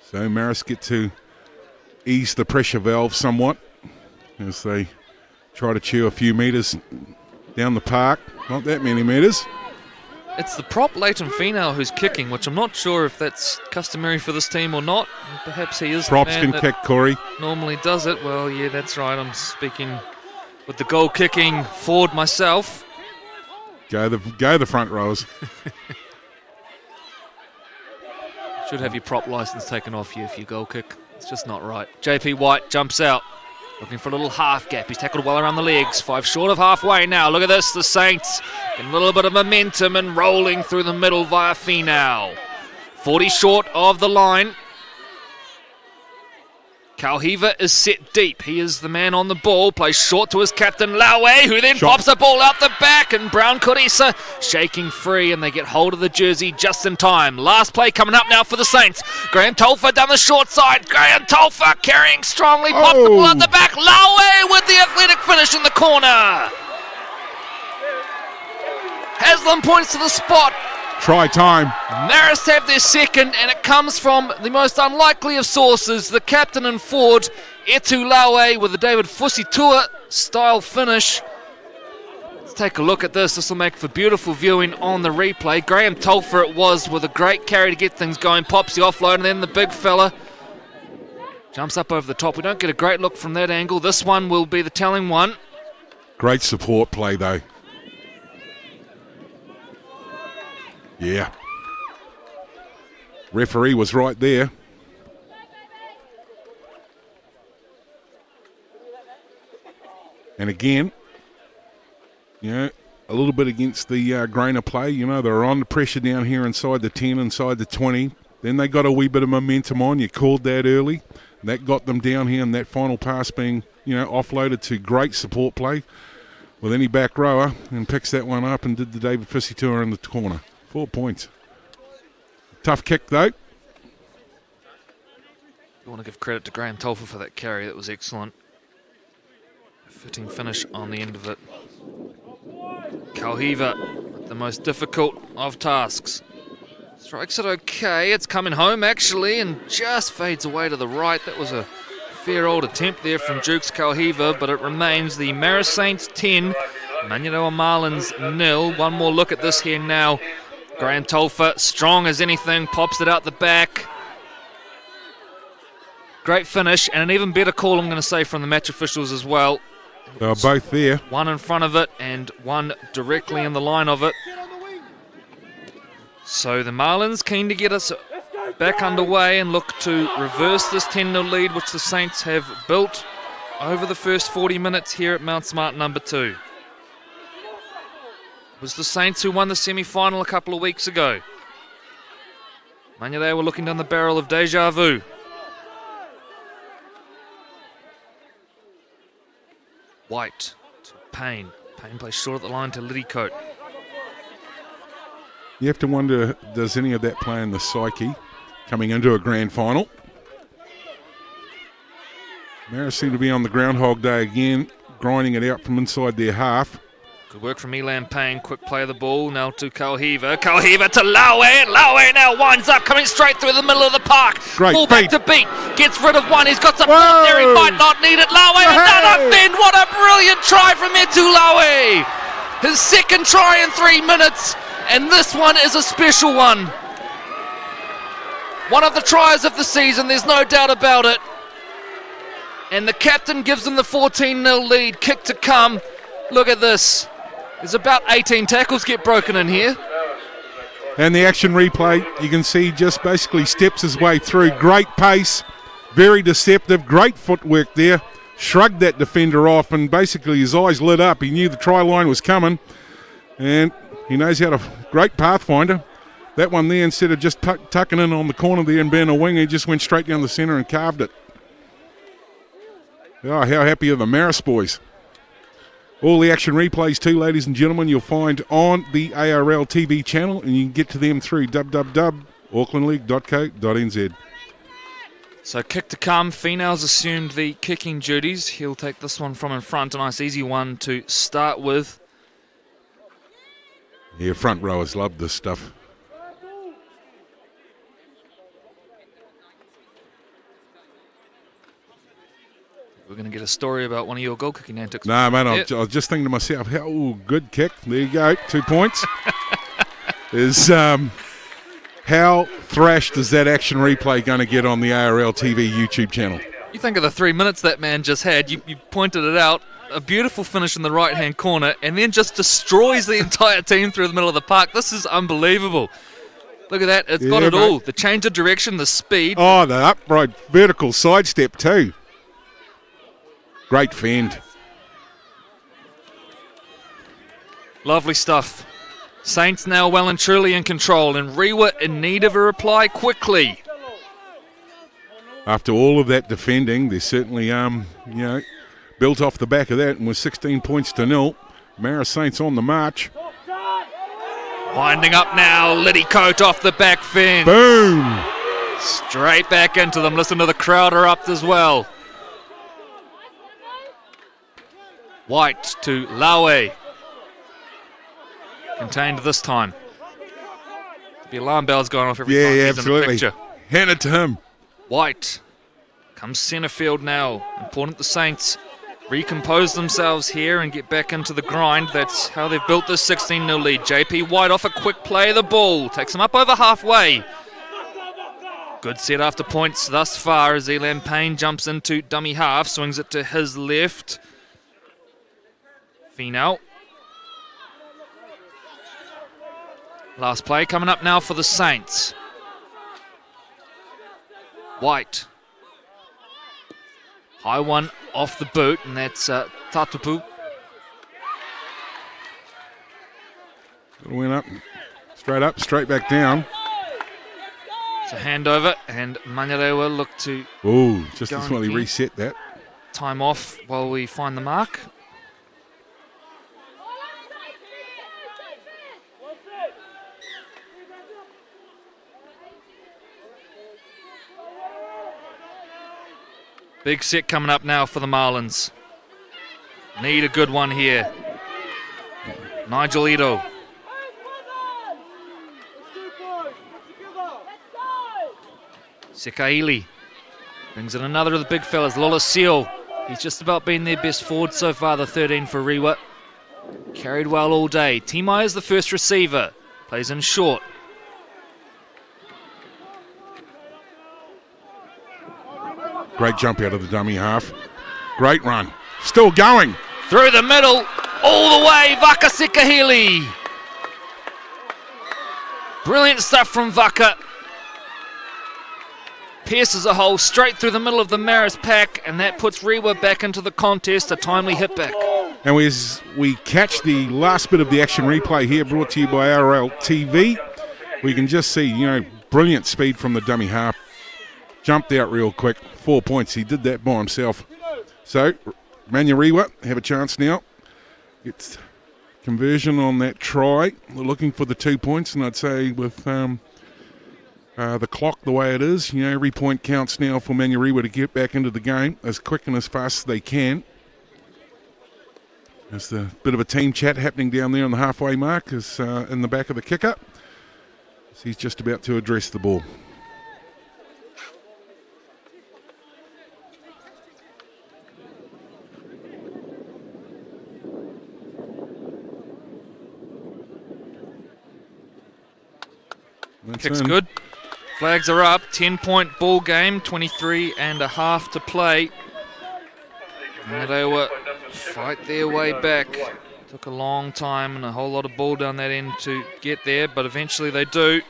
So Marist get to ease the pressure valve somewhat as they try to chew a few metres down the park. Not that many metres. It's the prop Leighton Finau who's kicking, which I'm not sure if that's customary for this team or not. Perhaps he is. Props the can man kick, Corey. normally does it. Well, yeah, that's right. I'm speaking with the goal kicking forward myself. Go the front rows. Should have your prop license taken off you if you goal kick. It's just not right. JP White jumps out, looking for a little half gap. He's tackled well around the legs. 5 short of halfway now. Look at this. The Saints getting a little bit of momentum and rolling through the middle via Finau. 40 short of the line. Kauhiva is set deep. He is the man on the ball. Plays short to his captain, Laue, who then pops the ball out the back. And Brown Kurisa shaking free, and they get hold of the jersey just in time. Last play coming up now for the Saints. Graham Tolfer down the short side. Graham Tolfer carrying strongly. Pops the ball out the back. Laue with the athletic finish in the corner. Haslam points to the spot. Try time. Marist have their second, and it comes from the most unlikely of sources, the captain and forward, Etu Laue, with a David Fusitua style finish. Let's take a look at this. This will make for beautiful viewing on the replay. Graham Tolfer it was with a great carry to get things going. Pops the offload, and then the big fella jumps up over the top. We don't get a great look from that angle. This one will be the telling one. Great support play, though. Yeah. Referee was right there. And again, a little bit against the grain of play. They're on the pressure down here inside the 10, inside the 20. Then they got a wee bit of momentum on. You called that early. That got them down here, and that final pass being, offloaded to great support play with any back rower, and picks that one up and did the David Fissy tour in the corner. 4 points. Tough kick, though. You want to give credit to Graham Tolfer for that carry. That was excellent. Fitting finish on the end of it. Kauhiva, the most difficult of tasks. Strikes it okay. It's coming home, actually, and just fades away to the right. That was a fair old attempt there from Jukes Kauhiva, but it remains the Marist Saints 10, Manurewa Marlins 0. One more look at this here now. Graham Tolfer, strong as anything, pops it out the back. Great finish, and an even better call, I'm going to say, from the match officials as well. They were both there. One in front of it and one directly in the line of it. So the Marlins keen to get us back underway and look to reverse this 10-0 lead, which the Saints have built over the first 40 minutes here at Mount Smart number 2. It was the Saints who won the semi-final a couple of weeks ago. Manurewa were looking down the barrel of deja vu. White to Payne. Payne plays short at the line to Liddycoat. You have to wonder, does any of that play in the psyche coming into a grand final? Marist seem to be on the Groundhog Day again, grinding it out from inside their half. Good work from Elan Payne. Quick play of the ball. Now to Kauhiva. Kauhiva to Laue. Laue now winds up, coming straight through the middle of the park. Great Ball back feet. to beat. Gets rid of one. He's got support there. He might not need it. Laue, another bend. What a brilliant try from Etu Laue. His second try in 3 minutes. And this one is a special one. One of the tries of the season. There's no doubt about it. And the captain gives them the 14-0 lead. Kick to come. Look at this. There's about 18 tackles get broken in here. And the action replay, you can see just basically steps his way through. Great pace, very deceptive, great footwork there. Shrugged that defender off and basically his eyes lit up. He knew the try line was coming and he knows how to, great pathfinder. That one there, instead of just tucking in on the corner there and being a wing, he just went straight down the centre and carved it. Oh, how happy are the Marist boys. All the action replays too, ladies and gentlemen, you'll find on the ARL TV channel, and you can get to them through www.aucklandleague.co.nz. So kick to come. Finau's assumed the kicking duties. He'll take this one from in front. A nice easy one to start with. Yeah, front rowers love this stuff. We're going to get a story about one of your goal kicking antics. No, mate, Yep. I was just thinking to myself, good kick. There you go, 2 points. How thrashed is that action replay going to get on the ARL TV YouTube channel? You think of the 3 minutes that man just had. You pointed it out. A beautiful finish in the right-hand corner, and then just destroys the entire team through the middle of the park. This is unbelievable. Look at that. It's got it all. The change of direction, the speed. Oh, the upright vertical sidestep too. Great fend. Lovely stuff. Saints now well and truly in control, and Rewa in need of a reply quickly. After all of that defending, they're certainly, built off the back of that, and with 16 points to 0, Marist Saints on the march. Winding up now, Liddy Coat off the back fence. Boom! Straight back into them. Listen to the crowd erupt as well. White to Laue. Contained this time. The alarm bell's going off every time he's absolutely. in the picture. Hand it to him. White comes centre field now. Important the Saints recompose themselves here and get back into the grind. That's how they've built this 16-0 lead. JP White off a quick play of the ball. Takes him up over halfway. Good set after points thus far as Elan Payne jumps into dummy half. Swings it to his left. Finau. Last play coming up now for the Saints. White. High one off the boot, and that's Tatupu. Went up, straight back down. It's a handover, and Manurewa look to Oh, just Go as on well he again. reset that. time off while we find the mark. Big set coming up now for the Marlins. Need a good one here. Nigel Ito. Sekaili brings in another of the big fellas, Lola Seal. He's just about been their best forward so far, the 13 for Rewa. Carried well all day. Timai is the first receiver. Plays in short. Great jump out of the dummy half. Great run. Still going. Through the middle, all the way, Vaka Sekahili. Brilliant stuff from Vaka. Pierces a hole straight through the middle of the Marist pack, and that puts Rewa back into the contest, a timely hit back. And as we catch the last bit of the action replay here, brought to you by RL TV, we can just see, brilliant speed from the dummy half. Jumped out real quick. 4 points. He did that by himself. So, Manurewa have a chance now. It's conversion on that try. We're looking for the 2 points, and I'd say with the clock the way it is, every point counts now for Manurewa to get back into the game as quick and as fast as they can. There's a bit of a team chat happening down there on the halfway mark, is in the back of the kicker. So he's just about to address the ball. Kick's good. Flags are up. 10-point ball game. 23 and a half to play. Manurewa fight their way back. Took a long time and a whole lot of ball down that end to get there, but eventually they do.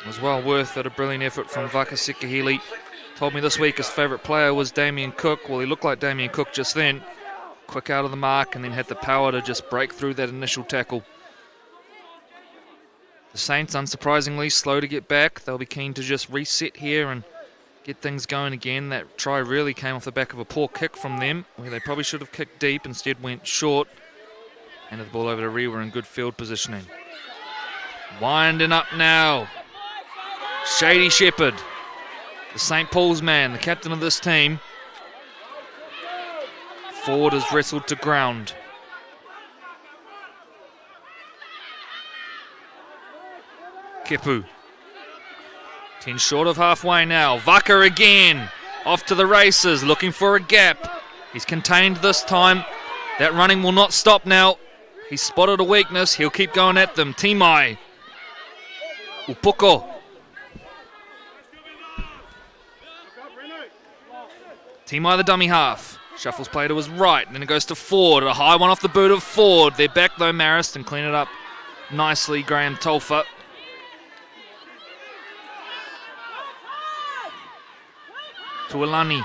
It was well worth it, a brilliant effort from Vaka Sekahili. Told me this week his favourite player was Damien Cook. Well, he looked like Damien Cook just then. Quick out of the mark and then had the power to just break through that initial tackle. The Saints, unsurprisingly, slow to get back. They'll be keen to just reset here and get things going again. That try really came off the back of a poor kick from them, where they probably should have kicked deep, instead went short. Handed the ball over to Rewa in good field positioning. Winding up now. Shady Shepherd, the St. Paul's man, the captain of this team. Forward is wrestled to ground. Kepu. 10 short of halfway now. Vaka again. Off to the races, looking for a gap. He's contained this time. That running will not stop now. He's spotted a weakness. He'll keep going at them. Timai. Upoko. Timai the dummy half. Shuffles play to his right. Then it goes to Ford. A high one off the boot of Ford. They're back though, Marist, and clean it up nicely. Graham Tolfa. Tuolani.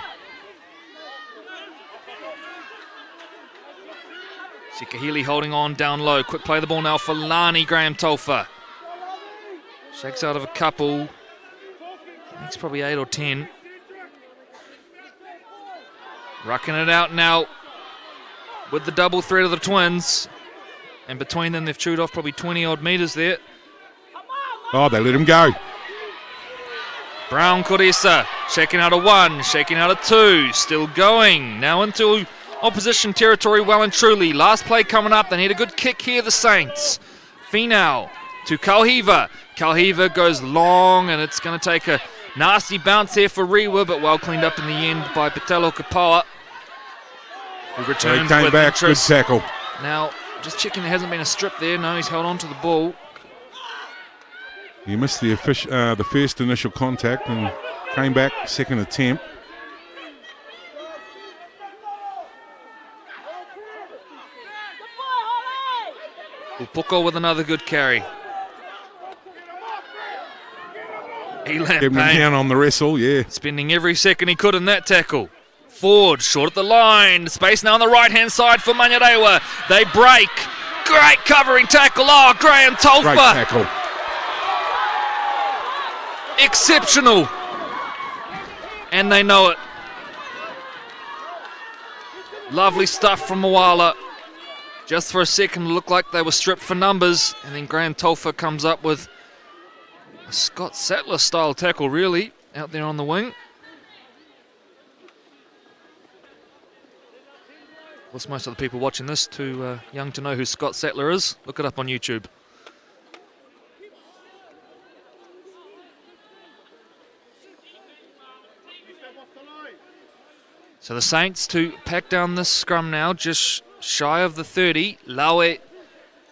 Sekahili holding on down low. Quick play the ball now for Lani. Graham Tolfa. Shakes out of a couple. I think it's probably 8 or 10. Rucking it out now with the double threat of the twins. And between them, they've chewed off probably 20 odd metres there. Oh, they let him go. Brown Koresa shaking out a 1, shaking out a 2. Still going. Now into opposition territory well and truly. Last play coming up. They need a good kick here, the Saints. Finau to Kauhiva. Kauhiva goes long, and it's going to take a nasty bounce here for Rewa, but well cleaned up in the end by Patelo Kapawa, who returned He came with back, interest. good tackle. Now, just checking there hasn't been a strip there. No, he's held on to the ball. He missed the first initial contact and came back, second attempt. Upoko with another good carry. Elan Kept him Payne down on the wrestle, yeah. spending every second he could in that tackle. Ford, short at the line. Space now on the right-hand side for Manurewa. They break. Great covering tackle. Oh, Graham Tolfa. Great tackle. Exceptional. And they know it. Lovely stuff from Moala. Just for a second, it looked like they were stripped for numbers. And then Graham Tolfa comes up with a Scott Sattler style tackle, really, out there on the wing. Of course, most of the people watching this too young to know who Scott Sattler is. Look it up on YouTube. So the Saints to pack down this scrum now, just shy of the 30. Laue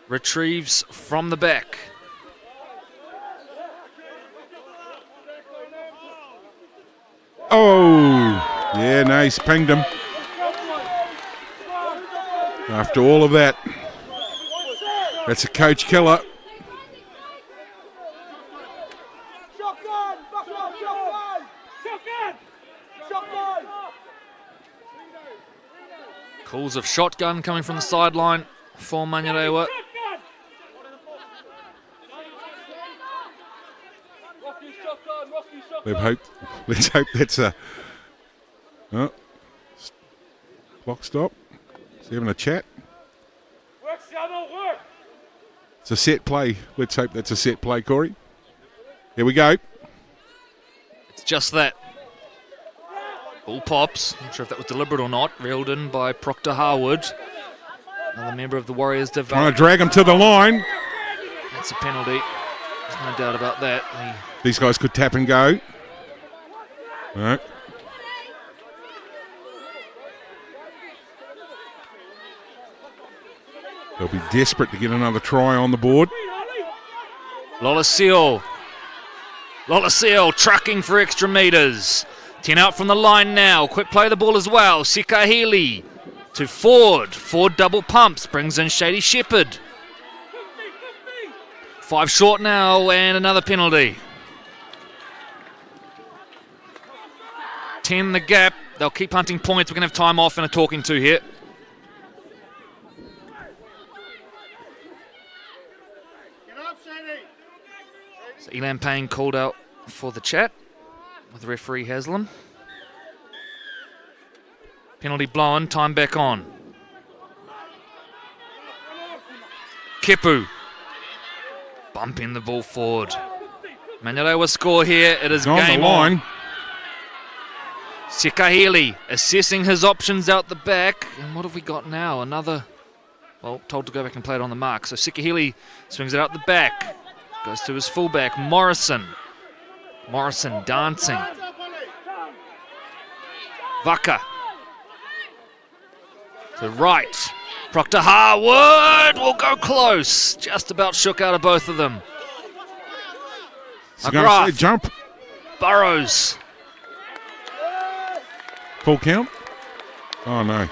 retrieves from the back. Oh, yeah, no, he's pinged him. After all of that, that's a coach killer. Calls of shotgun coming from the sideline for Manurewa. Let's hope that's a clock stop. Is he having a chat? It's a set play. Let's hope that's a set play, Corey. Here we go. It's just that. Ball pops. Not sure if that was deliberate or not. Reeled in by Proctor Harwood. Another member of the Warriors Trying development. to drag him to the line. That's a penalty. There's no doubt about that. These guys could tap and go. All right. They'll be desperate to get another try on the board. Lolaseo trucking for extra metres. 10 out from the line now. Quick play the ball as well. Sekahili to Ford. Ford double pumps, brings in Shady Shepherd. 5 short now, and another penalty. 10 the gap. They'll keep hunting points. We're going to have time off and a talking to here. So Elan Payne called out for the chat with referee Haslam. Penalty blown, time back on. Kepu bumping the ball forward. Manurewa score here. It is On game the line. on. Sekahili assessing his options out the back. And what have we got now? Another, well, told to go back and play it on the mark. So Sekahili swings it out the back. Goes to his fullback, Morrison. Morrison dancing. Vaka. To right. Proctor Harwood will go close. Just about shook out of both of them. He's going to say McGrath. jump. Burrows. Full count. Oh, no.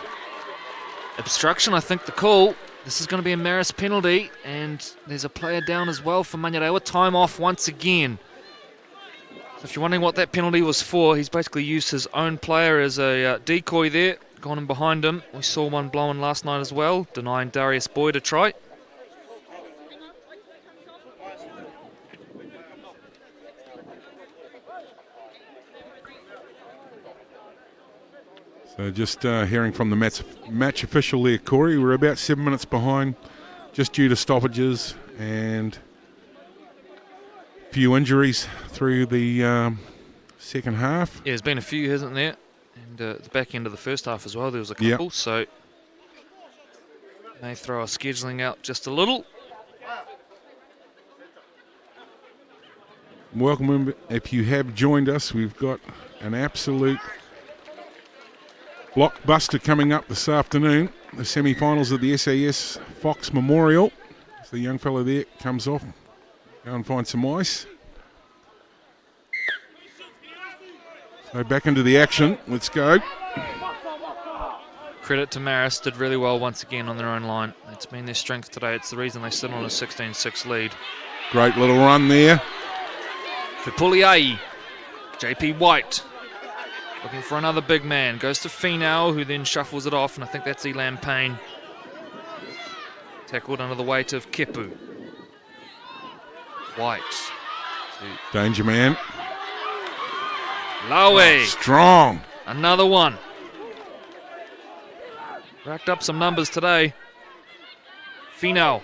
Obstruction, I think the call. This is going to be a Marist penalty, and there's a player down as well for Manurewa. Time off once again. So if you're wondering what that penalty was for, he's basically used his own player as a decoy there, gone in behind him. We saw one blown last night as well, denying Darius Boyd a try. So just hearing from the match official there, Corey, we're about 7 minutes behind, just due to stoppages and a few injuries through the second half. Yeah, there's been a few, hasn't there? And at the back end of the first half as well, there was a couple. Yep. So may throw our scheduling out just a little. Welcome if you have joined us. We've got an absolute blockbuster coming up this afternoon. The semi-finals of the SAS Fox Memorial. As the young fella there comes off, go and find some ice. So back into the action. Let's go. Credit to Marist, did really well once again on their own line. It's been their strength today. It's the reason they sit on a 16-6 lead. Great little run there. For Puliai, JP White looking for another big man. Goes to Finau, who then shuffles it off, and I think that's Elan Payne. Tackled under the weight of Kepu. White. Danger man. Lowe. Strong. Another one. Racked up some numbers today. Finau.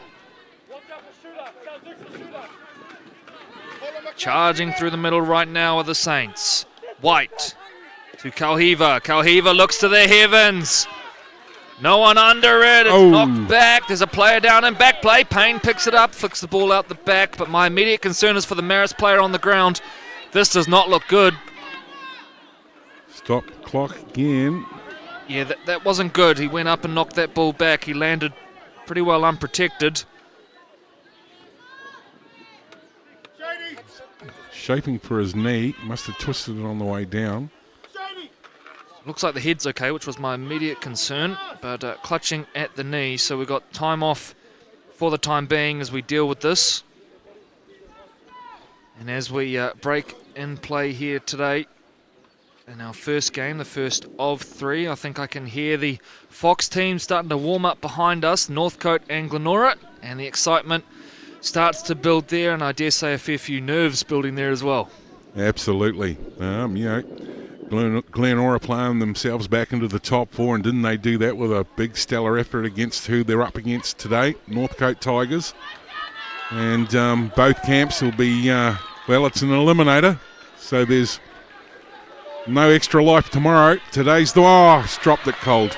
Charging through the middle right now are the Saints. White to Kauhiva. Kauhiva looks to the heavens. No one under it. It's knocked back. There's a player down in back play. Payne picks it up, flicks the ball out the back. But my immediate concern is for the Marist player on the ground. This does not look good. Stop clock again. Yeah, that wasn't good. He went up and knocked that ball back. He landed pretty well unprotected. Shaping for his knee. Must have twisted it on the way down. Looks like the head's okay, which was my immediate concern, but clutching at the knee. So we've got time off for the time being as we deal with this. And as we break in play here today in our first game, the first of 3, I think I can hear the Fox team starting to warm up behind us, Northcote and Glenora, and the excitement starts to build there, and I dare say a fair few nerves building there as well. Absolutely. Glenora playing themselves back into the top 4, and didn't they do that with a big stellar effort against who they're up against today, Northcote Tigers. And both camps will be, it's an eliminator, so there's no extra life tomorrow. Today's it's dropped it cold.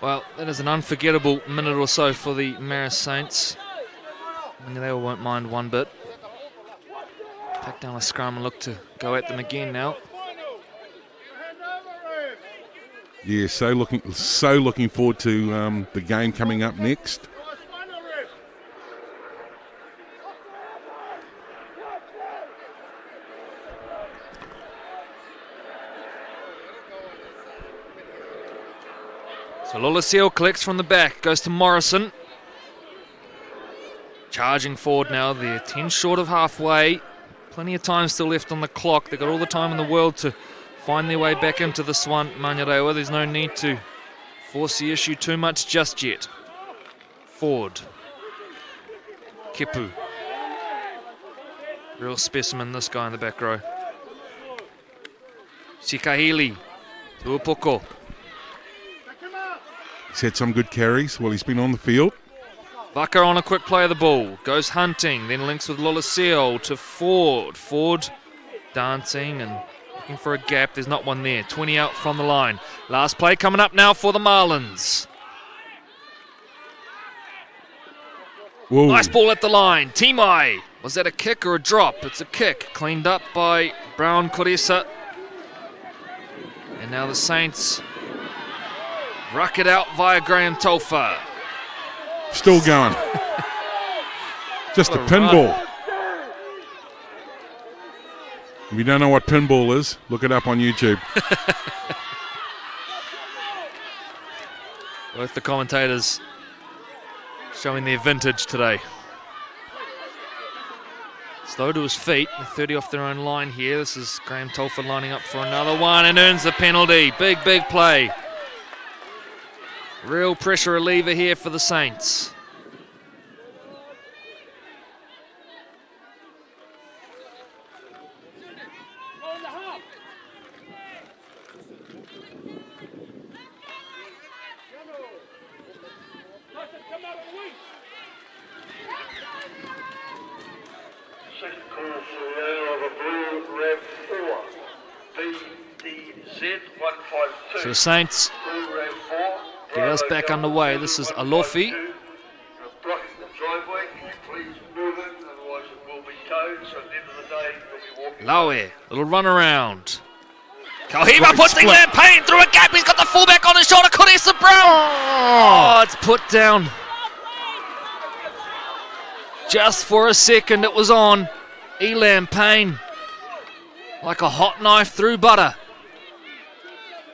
Well, that is an unforgettable minute or so for the Marist Saints. I mean, they won't mind one bit. Take down a scrum and look to go at them again now. Yeah, so looking forward to the game coming up next. So Lolaseo collects from the back, goes to Morrison. Charging forward now, they're 10 short of halfway. Plenty of time still left on the clock. They've got all the time in the world to find their way back into this one, Manurewa. There's no need to force the issue too much just yet. Forward. Kipu. Real specimen, this guy in the back row. Sikahili. Tuupoko. He's had some good carries while he's been on the field. Vaka on a quick play of the ball. Goes hunting, then links with Lolaseo to Ford. Ford dancing and looking for a gap. There's not one there. 20 out from the line. Last play coming up now for the Marlins. Whoa. Nice ball at the line. Timai. Was that a kick or a drop? It's a kick. Cleaned up by Brown Koresa. And now the Saints ruck it out via Graham Tolfa. Still going. Just a pinball. If you don't know what pinball is, look it up on YouTube. Both the commentators showing their vintage today. Slow to his feet, 30 off their own line here. This is Graham Tolfa lining up for another one and earns the penalty. Big play. Real pressure reliever here for the Saints. Second call for the owner of a blue Rev 4. BDZ152. So the Saints Blue Rev 4. get us back underway. This is Alofi. You're blocking the driveway. Can you please move it? Otherwise it will be towed. So at the end of the day, you'll be walking. Laue, little run around. Kauhima Right, puts split. Elan Payne through a gap. He's got the fullback on his shoulder. Koresa Brown. Oh, it's put down. Just for a second it was on. Elan Payne. Like a hot knife through butter.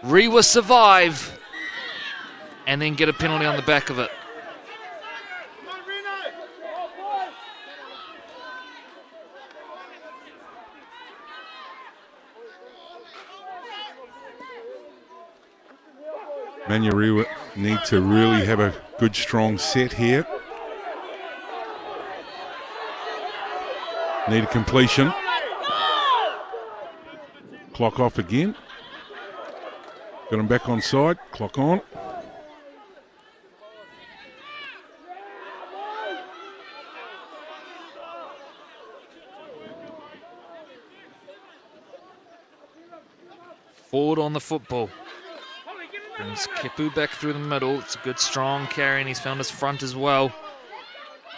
Rewa survive. And then get a penalty on the back of it. Manurewa need to really have a good strong set here. Need a completion. Clock off again. Got him back on side. Clock on. Forward on the football. Brings Kepu back through the middle. It's a good strong carry and he's found his front as well.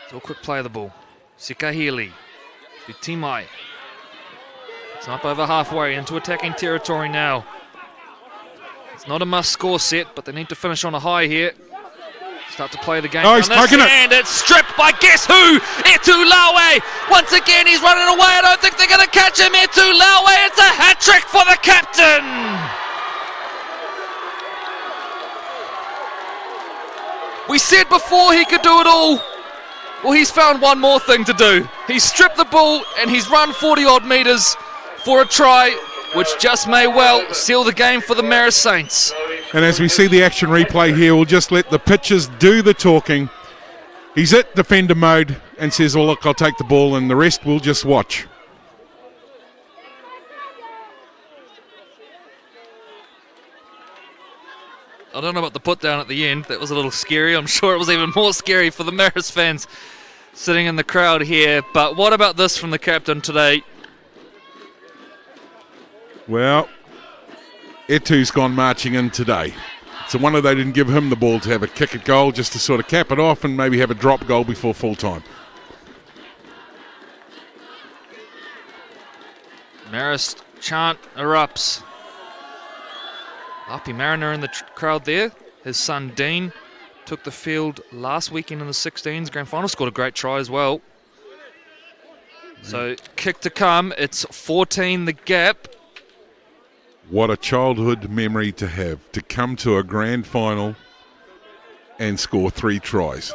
So a quick play of the ball. Sikahili to Timai. It's up over halfway into attacking territory now. It's not a must score set, but they need to finish on a high here. Start to play the game. Oh, he's poking it. And it's stripped by guess who? Etu Laue. Once again, he's running away. I don't think they're going to catch him. Etu Laue. It's a hat trick for the captain. We said before he could do it all. Well, he's found one more thing to do. He's stripped the ball and he's run 40-odd metres for a try, which just may well seal the game for the Marist Saints. And as we see the action replay here, we'll just let the pitchers do the talking. He's at defender mode and says, well, look, I'll take the ball, and the rest we'll just watch. I don't know about the put down at the end. That was a little scary. I'm sure it was even more scary for the Marist fans sitting in the crowd here. But what about this from the captain today? Well, Etu's gone marching in today. It's a wonder they didn't give him the ball to have a kick at goal, just to sort of cap it off and maybe have a drop goal before full time. Marist chant erupts. Api Mariner in the crowd there. His son Dean took the field last weekend in the 16s grand final, scored a great try as well. So kick to come. It's 14 the gap. What a childhood memory to have, to come to a grand final and score 3 tries.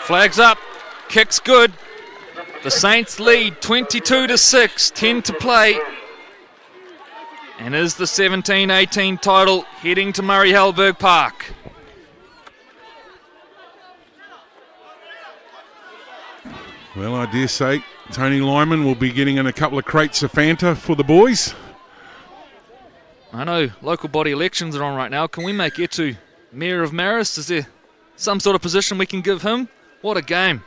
Flags up. Kick's good. The Saints lead 22-6. 10 to play. And is the 17-18 title heading to Murray Halberg Park. Well, I dare say Tony Lyman will be getting in a couple of crates of Fanta for the boys. I know local body elections are on right now. Can we make Etu Mayor of Marist? Is there some sort of position we can give him? What a game.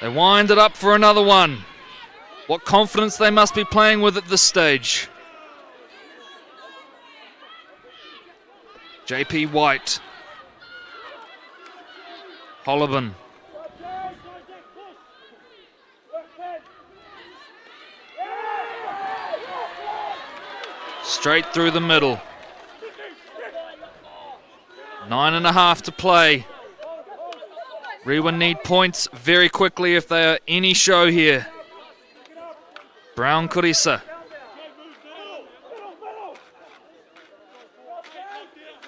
They wind it up for another one. What confidence they must be playing with at this stage. JP White. Hollibin. Straight through the middle. 9.5 to play. Rewa need points very quickly if they are any show here. Brown Kurisa.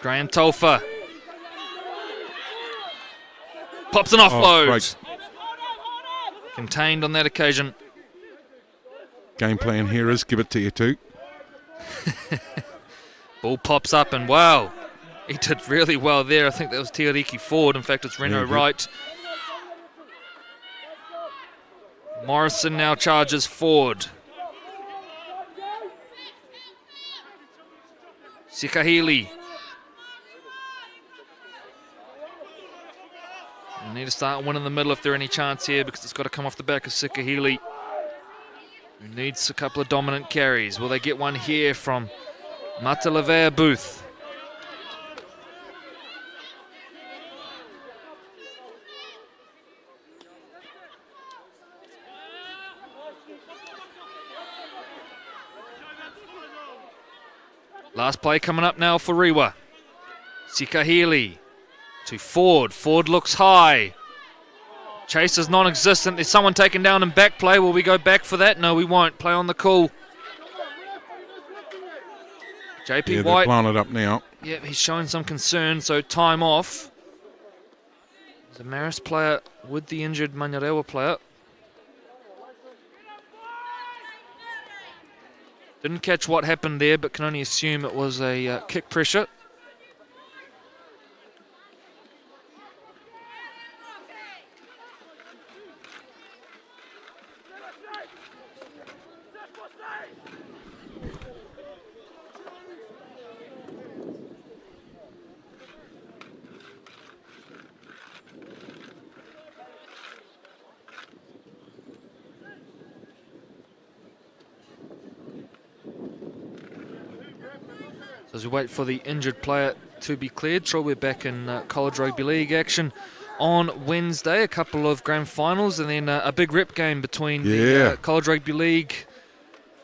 Graham Tolfa. Pops an offload. Great. Contained on that occasion. Game plan here is give it to you too. Ball pops up and wow. He did really well there. I think that was Tiariki forward. In fact, it's Reno right. Morrison now charges forward. Sikahili. They need to start one in the middle if there's any chance here because it's got to come off the back of Sikahili, who needs a couple of dominant carries. Will they get one here from Matalevea Booth? Last play coming up now for Rewa. Sikahili to Ford. Ford looks high. Chase is non-existent. There's someone taken down in back play. Will we go back for that? No, we won't. Play on the cool. JP White. They've blown it up now. Yeah, he's showing some concern, so time off. There's a Marist player with the injured Manurewa player. Didn't catch what happened there, but can only assume it was a kick pressure. As we wait for the injured player to be cleared, sure, we're back in College Rugby League action on Wednesday. A couple of grand finals and then a big rep game between the College Rugby League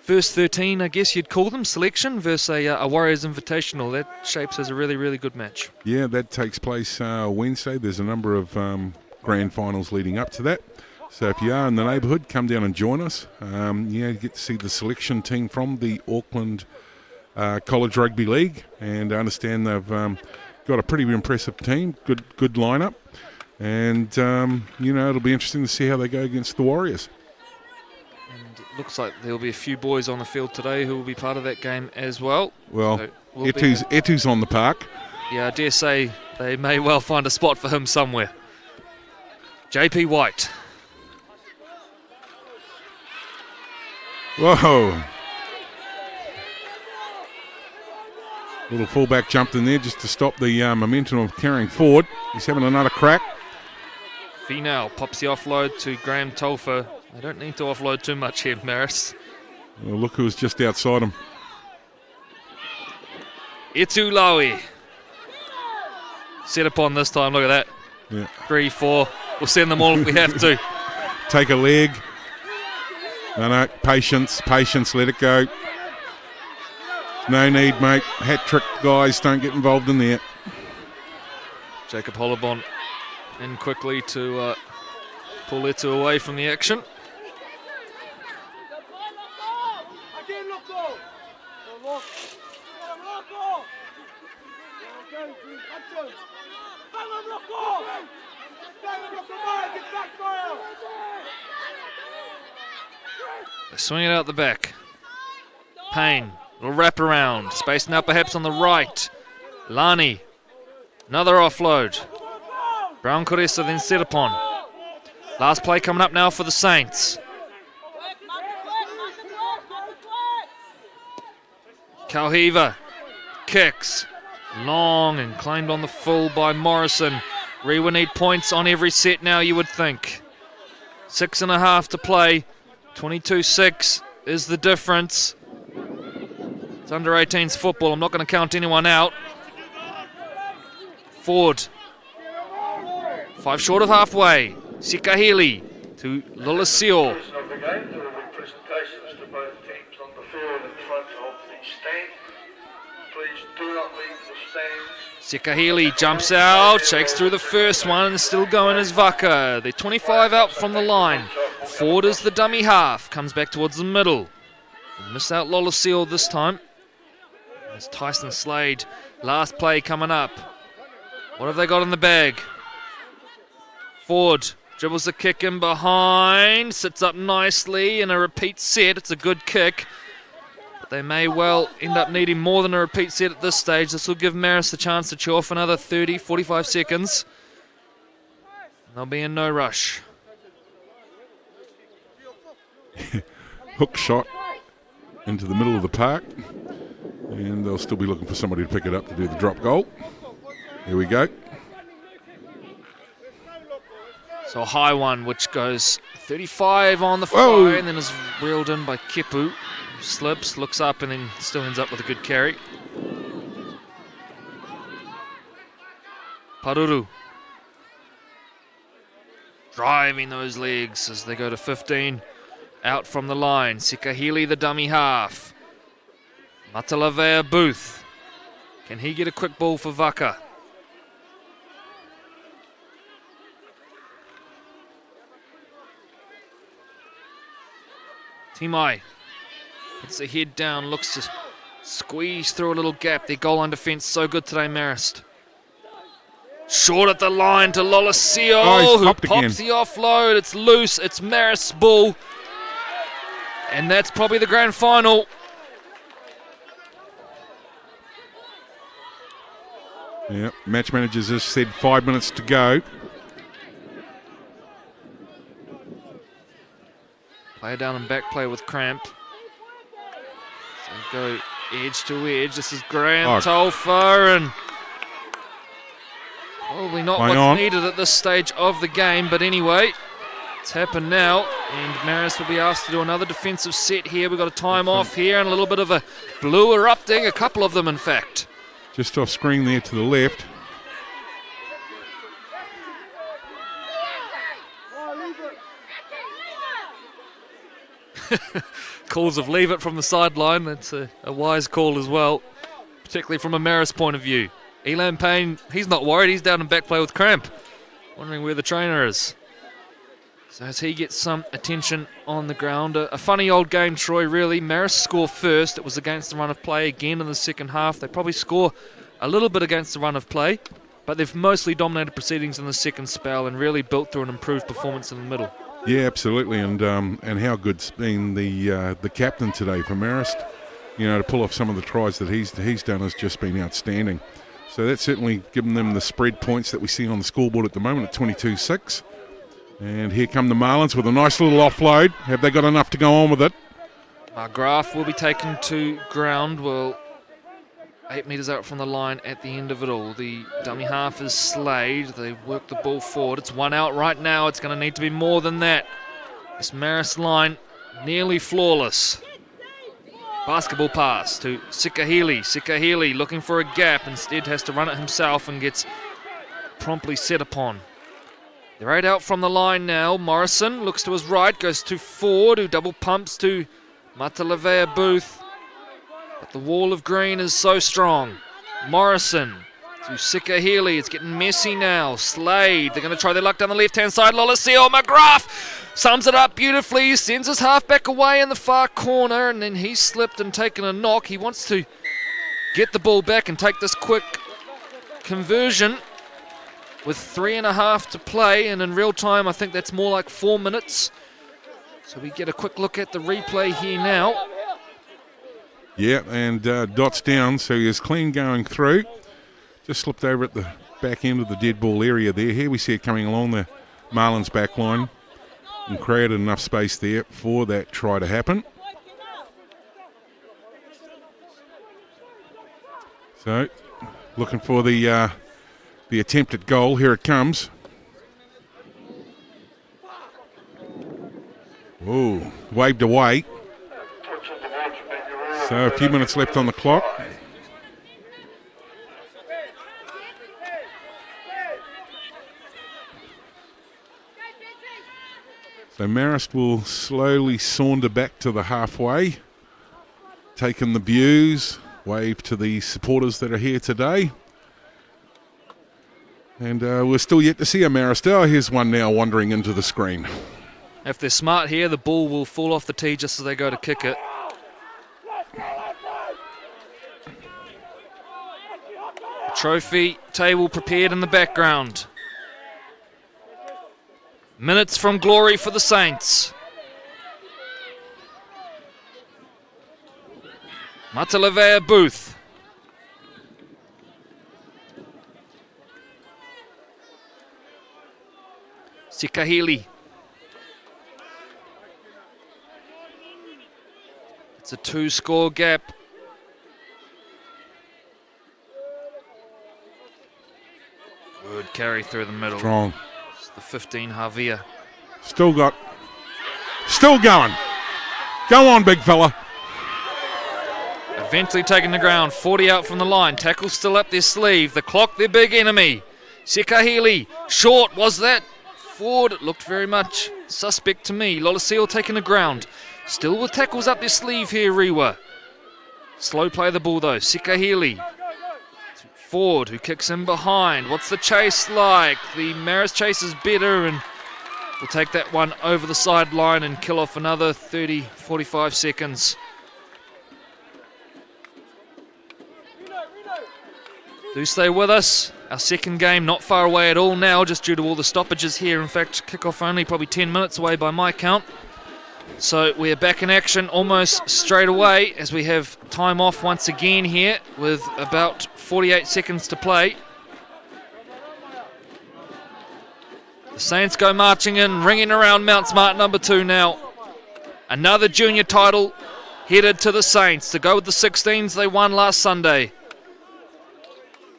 first 13, I guess you'd call them, selection versus a Warriors Invitational. That shapes as a really, really good match. Yeah, that takes place Wednesday. There's a number of grand finals leading up to that. So if you are in the neighbourhood, come down and join us. You get to see the selection team from the Auckland College Rugby League, and I understand they've got a pretty impressive team, good lineup, and it'll be interesting to see how they go against the Warriors. And it looks like there'll be a few boys on the field today who will be part of that game as well. Well, so Etu's on the park. Yeah, I dare say they may well find a spot for him somewhere. JP White. Whoa. Little fullback jumped in there just to stop the momentum of carrying forward. He's having another crack. Finau pops the offload to Graham Tolfa. They don't need to offload too much here, Marist. Well, look who's just outside him. Etu Laui. Set upon this time, look at that. Yeah. 3, 4. We'll send them all if we have to. Take a leg. No, patience, let it go. No need, mate. Hat trick guys, don't get involved in there. Jacob Hollebon in quickly to pull Etu away from the action. They swing it out the back. Payne, little wrap around. Space now perhaps on the right. Lani, another offload. Brown Koresa then set upon. Last play coming up now for the Saints. Kauhiva kicks. Long and claimed on the full by Morrison. Rewa need points on every set now, you would think. 6.5 to play. 22-6 is the difference. It's under 18s football. I'm not going to count anyone out. Ford. 5 short of halfway. Sikahili to Lolasio. Of the game, there will be presentations to both teams on the field in front of the stand. Please do not leave the stands. Sikahili jumps out, shakes through the first one, and still going as Vaka. They're 25 out from the line. Ford is the dummy half, comes back towards the middle. Miss out Lolasio this time. It's Tyson Slade. Last play coming up. What have they got in the bag? Ford dribbles the kick in behind, sits up nicely in a repeat set. It's a good kick, but they may well end up needing more than a repeat set at this stage. This will give Marist the chance to chew off another 30, 45 seconds. They'll be in no rush. Hook shot into the middle of the park, and they'll still be looking for somebody to pick it up to do the drop goal. Here we go. So a high one, which goes 35 on the Whoa. fly, and then is reeled in by Kepu. Slips, looks up, and then still ends up with a good carry. Paruru. Driving those legs as they go to 15. Out from the line. Sikahili, the dummy half. Matalavea Booth. Can he get a quick ball for Vaka? Timai puts the head down, looks to squeeze through a little gap. Their goal line defence so good today, Marist. Short at the line to Lolasio, Oh, he's who popped pops again. the offload. It's loose, it's Marist's ball. And that's probably the grand final. Yeah, match managers has said 5 minutes to go. Play down and back play with Cramp. So go edge to edge. This is Graham Tolfa, and probably not Playing what's on. needed at this stage of the game, but anyway, it's happened now, and Marist will be asked to do another defensive set here. We've got a time off here and a little bit of a blue erupting, a couple of them in fact. Just off screen there to the left. Calls of leave it from the sideline. That's a wise call as well, particularly from a Marist point of view. Elan Payne, he's not worried. He's down in back play with Cramp, wondering where the trainer is. So as he gets some attention on the ground. A funny old game, Troy, really. Marist score first. It was against the run of play again in the second half. They probably score a little bit against the run of play, but they've mostly dominated proceedings in the second spell and really built through an improved performance in the middle. Yeah, absolutely, and how good's been the captain today for Marist. You know, to pull off some of the tries that he's done has just been outstanding. So that's certainly given them the spread points that we see on the scoreboard at the moment at 22-6. And here come the Marlins with a nice little offload. Have they got enough to go on with it? Graf will be taken to ground. Well, 8 metres out from the line at the end of it all. The dummy half is Slade. They work the ball forward. It's one out right now. It's going to need to be more than that. This Marist line nearly flawless. Basketball pass to Sikahili. Sikahili looking for a gap. Instead has to run it himself and gets promptly set upon. They're 8 out from the line now. Morrison looks to his right, goes to Ford, who double pumps to Matalavea Booth. But the wall of green is so strong. Morrison to Sikahili. It's getting messy now. Slade, they're going to try their luck down the left-hand side. Loliseo McGrath sums it up beautifully. Sends his halfback away in the far corner, and then he's slipped and taken a knock. He wants to get the ball back and take this quick conversion with 3.5 to play, and in real time I think that's more like 4 minutes. So we get a quick look at the replay here now. Yeah, and Dot's down, so he is clean going through. Just slipped over at the back end of the dead ball area there. Here we see it coming along the Marlins back line and created enough space there for that try to happen. So, looking for the attempted goal. Here it comes. Whoa, waved away. So a few minutes left on the clock. So Marist will slowly saunter back to the halfway, taking the views, wave to the supporters that are here today. And we're still yet to see a Marist. Oh, here's one now wandering into the screen. If they're smart here, the ball will fall off the tee just as they go to kick it. Trophy table prepared in the background. Minutes from glory for the Saints. Matalevea Booth. Sikahili. It's a 2-score gap. Good carry through the middle. Strong. It's the 15 Javier. Still going. Go on, big fella. Eventually taking the ground. 40 out from the line. Tackle still up their sleeve. The clock, their big enemy. Sikahili. Short, was that? Forward, it looked very much suspect to me. Loliseo taking the ground. Still with tackles up their sleeve here, Rewa. Slow play the ball though. Sikahili. Ford, who kicks in behind. What's the chase like? The Marist chase is better, and we'll take that one over the sideline and kill off another 30, 45 seconds. Do stay with us. Our second game not far away at all now, just due to all the stoppages here. In fact, kickoff only probably 10 minutes away by my count. So we're back in action almost straight away as we have time off once again here with about 48 seconds to play. The Saints go marching in, ringing around Mount Smart number 2 now. Another junior title headed to the Saints to go with the 16s they won last Sunday.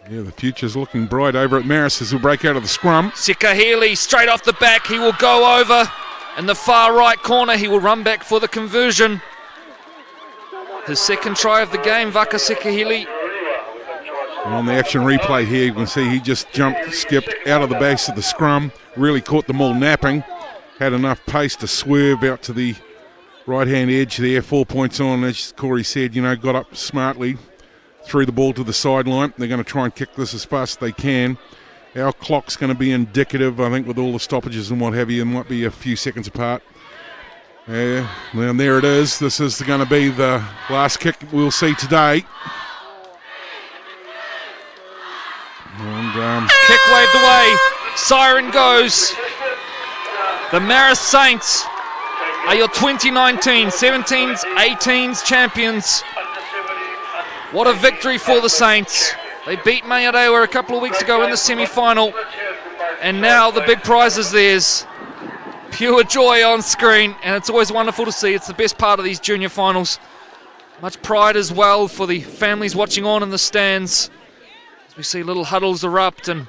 Yeah, the future's looking bright over at Marist as we break out of the scrum. Sikahili straight off the back, he will go over. In the far right corner, he will run back for the conversion. His second try of the game, Vaka Sikahili. On the action replay here, you can see he just jumped, skipped out of the base of the scrum, really caught them all napping, had enough pace to swerve out to the right-hand edge there, 4 points on, as Corey said, got up smartly, threw the ball to the sideline. They're going to try and kick this as fast as they can. Our clock's going to be indicative, I think, with all the stoppages and what have you. It might be a few seconds apart. And there it is. This is going to be the last kick we'll see today. And, kick waved away. Siren goes. The Marist Saints are your 2019 17s, 18s champions. What a victory for the Saints. They beat Manurewa a couple of weeks ago in the semi-final, and now the big prize is theirs. Pure joy on screen, and it's always wonderful to see. It's the best part of these junior finals. Much pride as well for the families watching on in the stands, as we see little huddles erupt and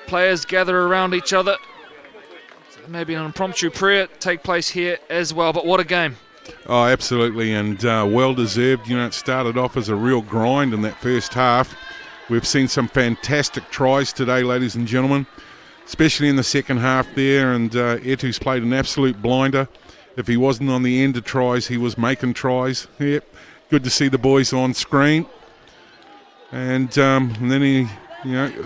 players gather around each other. So maybe an impromptu prayer take place here as well, but what a game. Oh, absolutely, and well-deserved. It started off as a real grind in that first half. We've seen some fantastic tries today, ladies and gentlemen, especially in the second half there, and Etu's played an absolute blinder. If he wasn't on the end of tries, he was making tries. Yep, good to see the boys on screen. And then he,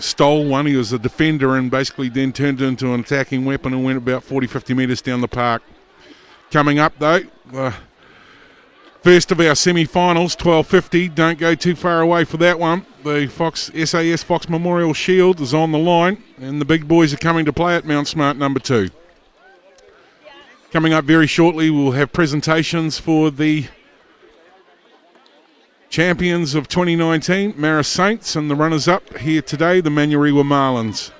stole one. He was a defender and basically then turned into an attacking weapon and went about 40, 50 metres down the park. Coming up, though, first of our semi-finals, 12:50. Don't go too far away for that one. The SAS Fox Memorial Shield is on the line, and the big boys are coming to play at Mount Smart number 2. Coming up very shortly, we'll have presentations for the champions of 2019, Marist Saints, and the runners-up here today, the Manurewa Marlins.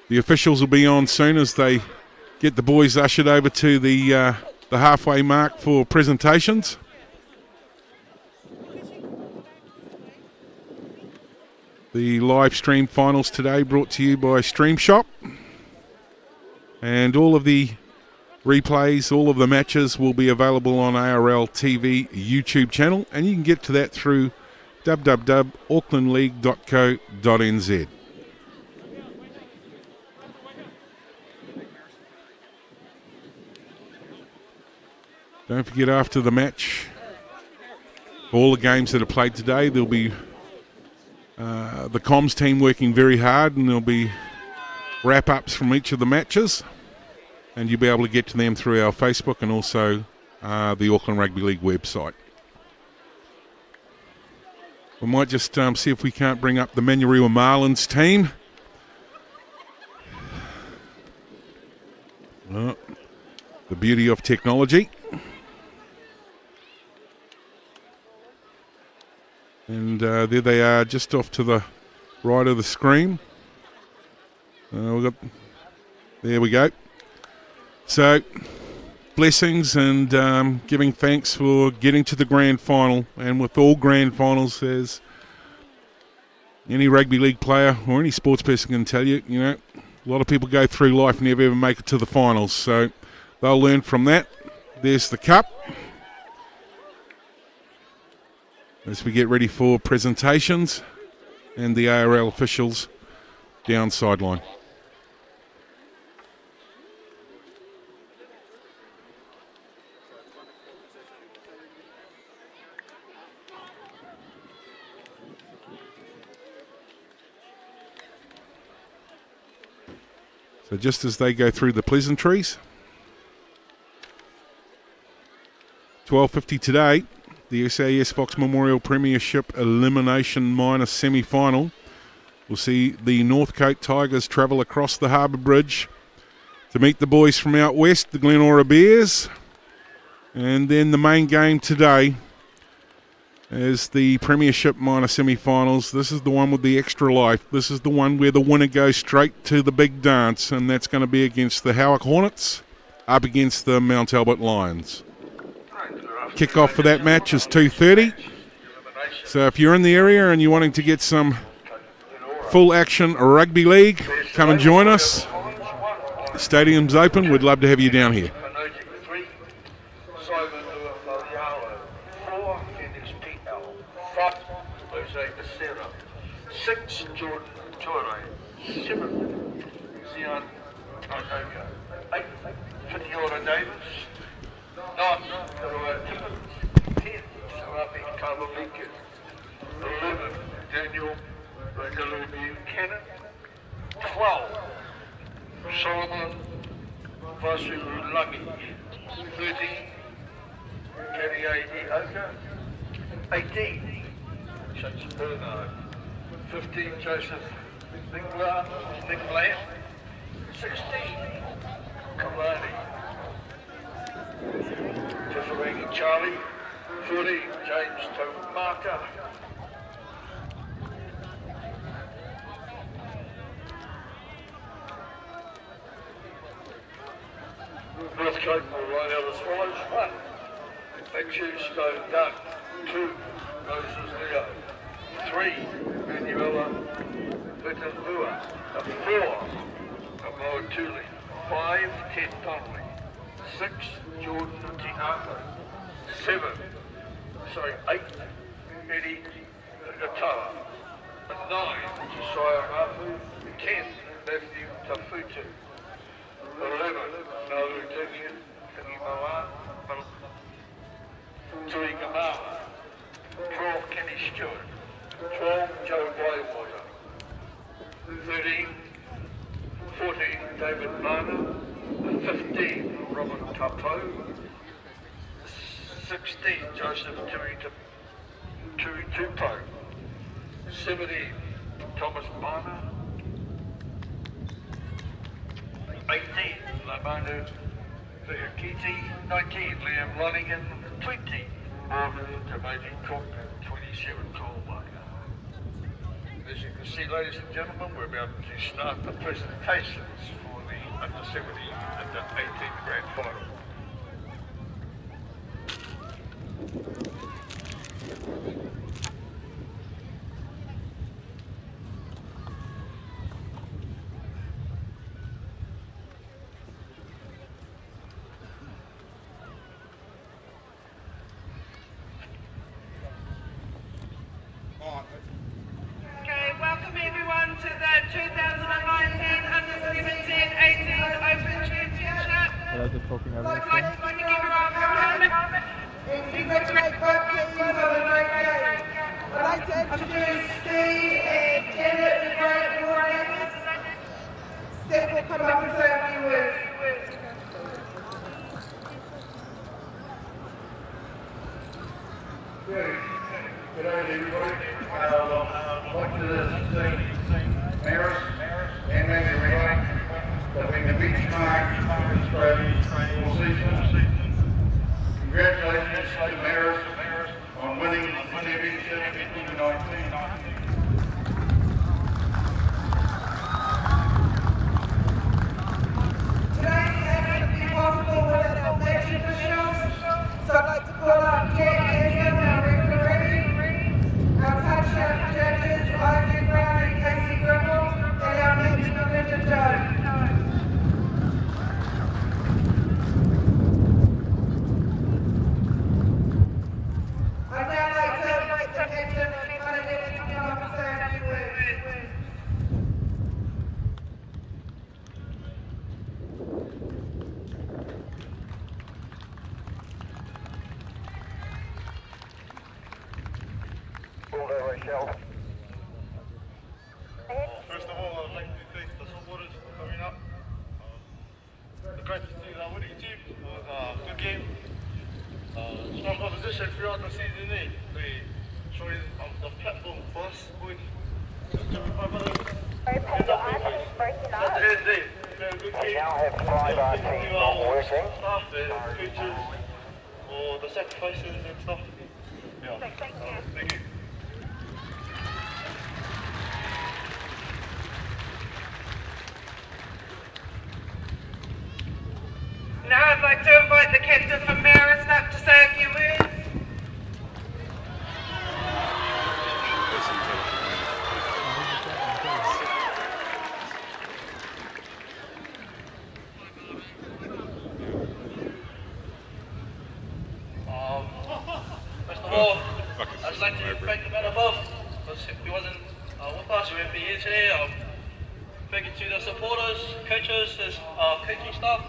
The officials will be on soon as they get the boys ushered over to the halfway mark for presentations. The live stream finals today brought to you by Stream Shop. And all of the replays, all of the matches will be available on ARL TV YouTube channel, and you can get to that through www.aucklandleague.co.nz. Don't forget, after the match, all the games that are played today, there'll be the comms team working very hard, and there'll be wrap-ups from each of the matches, and you'll be able to get to them through our Facebook and also the Auckland Rugby League website. We might just see if we can't bring up the Manurewa Marlins team. The beauty of technology. And there they are, just off to the right of the screen. There we go. So, blessings and giving thanks for getting to the grand final. And with all grand finals, as any rugby league player or any sports person can tell you, a lot of people go through life and never ever make it to the finals. So they'll learn from that. There's the cup. As we get ready for presentations and the ARL officials down sideline. So just as they go through the pleasantries, 12:50 today, the SAS Fox Memorial Premiership Elimination Minor semi-final. We'll see the Northcote Tigers travel across the Harbour Bridge to meet the boys from out west, the Glenora Bears. And then the main game today is the Premiership Minor semi-finals. This is the one with the extra life. This is the one where the winner goes straight to the big dance, and that's going to be against the Howick Hornets up against the Mount Albert Lions. Kick-off for that match is 2:30. So if you're in the area and you're wanting to get some full action rugby league, come and join us. The stadium's open. We'd love to have you down here. 6, Jordan Torre. 7, Zion Tautoka. 8, Fitiora Davis. 9, Karoa Tippins. 10, Sarapi Kalalika. 11, Daniel Ragalu Buchanan. 12, Solomon Vasu Lagi. 13, Kariai Oka. 18, James Bernard. 15, Joseph Nicolay. 16, Kamani. Tifarangi Charlie. 14, James Tomaka. Northcote will line out as follows. 1, Matthew Stone Dunn. 2, Moses Leo. 3, Manuela Vitanua. 4, Amoa Tuli. 5, Ted Donnelly. 6, Jordan Tiago. 8, Eddie Gatawa. 9, Josiah Rafu. 10, Matthew Tafutu. 11, Nalu Dinian. Moa, Tui Kamama, 12 Kenny Stewart, 12 Joe Whitewater, 13, 14 David Barner, 15 Robert Tapo, 16 Joseph Tui Tupo, 17 Thomas Barner, 18 Lamanu Fuyukiti, 19 Liam Lonigan, 20 Morgan Tamati Cook, 27 Colway. As you can see, ladies and gentlemen, we're about to start the presentations for the under 17, under 18 grand final. Okay, welcome everyone to the 2019 Under 17, 18 Open Championship. I'd like to thank everyone for coming and congratulate both teams on a great game. I'd like to introduce Steve and Janet, the great coordinators. Steph will come up and say a few words. Good day, everybody. I'd like to thank Marist and Manurewa for being the benchmark for Australia all season. Congratulations to Marist on winning the championship in 2019. Today's game wouldn't be possible without our match officials, so I'd like to call up Jack Hanson, our referee, our touchdown judges, Isaac Brown and Casey Gribble, and our match manager, Joe. I'd now like to invite the captain of Manurewa to come up and say a few words. First of all, I'd like to thank the supporters for coming up. The great to see the winning team. It was a good game. Strong opposition throughout the season. They showed the platform for us. We now have 5 teams not working. Staff and coaches for the sacrifices and stuff. Yeah. Thank you. Now I'd like to invite the captain from Marist up to say a few words. First of all, I'd like to thank the man above, because if he wasn't with us, we wouldn't be here today. Thank you to the supporters, coaches, coaching staff.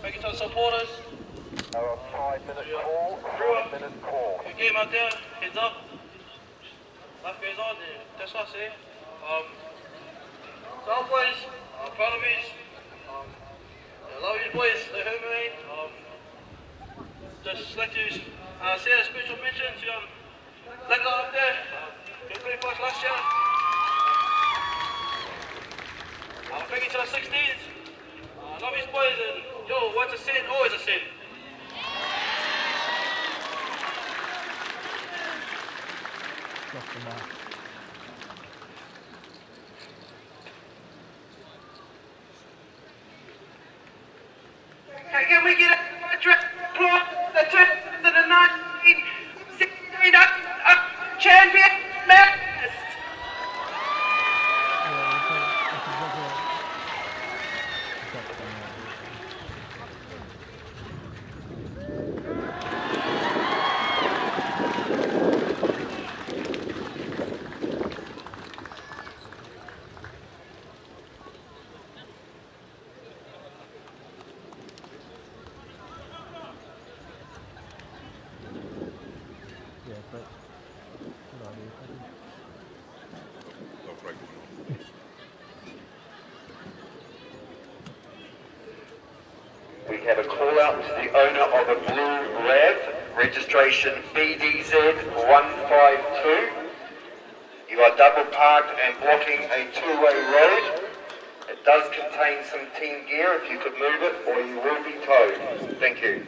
Thank you to the supporters. 5-minute call. 5-minute call. If you came out there, heads up. Life goes on, that's what I say. So our boys, proud of you. I love you boys, the home rain. Just like to say a special mention to that guy up there. He played for us last year. Thank you to the 16s. Love you boys, and yo, what's a sin? Always a sin. Okay, can we get a applause for the 2019 champion Marist? We have a call out to the owner of a blue RAV, registration BDZ152. You are double parked and blocking a two-way road. It does contain some team gear. If you could move it or you will be towed. Thank you.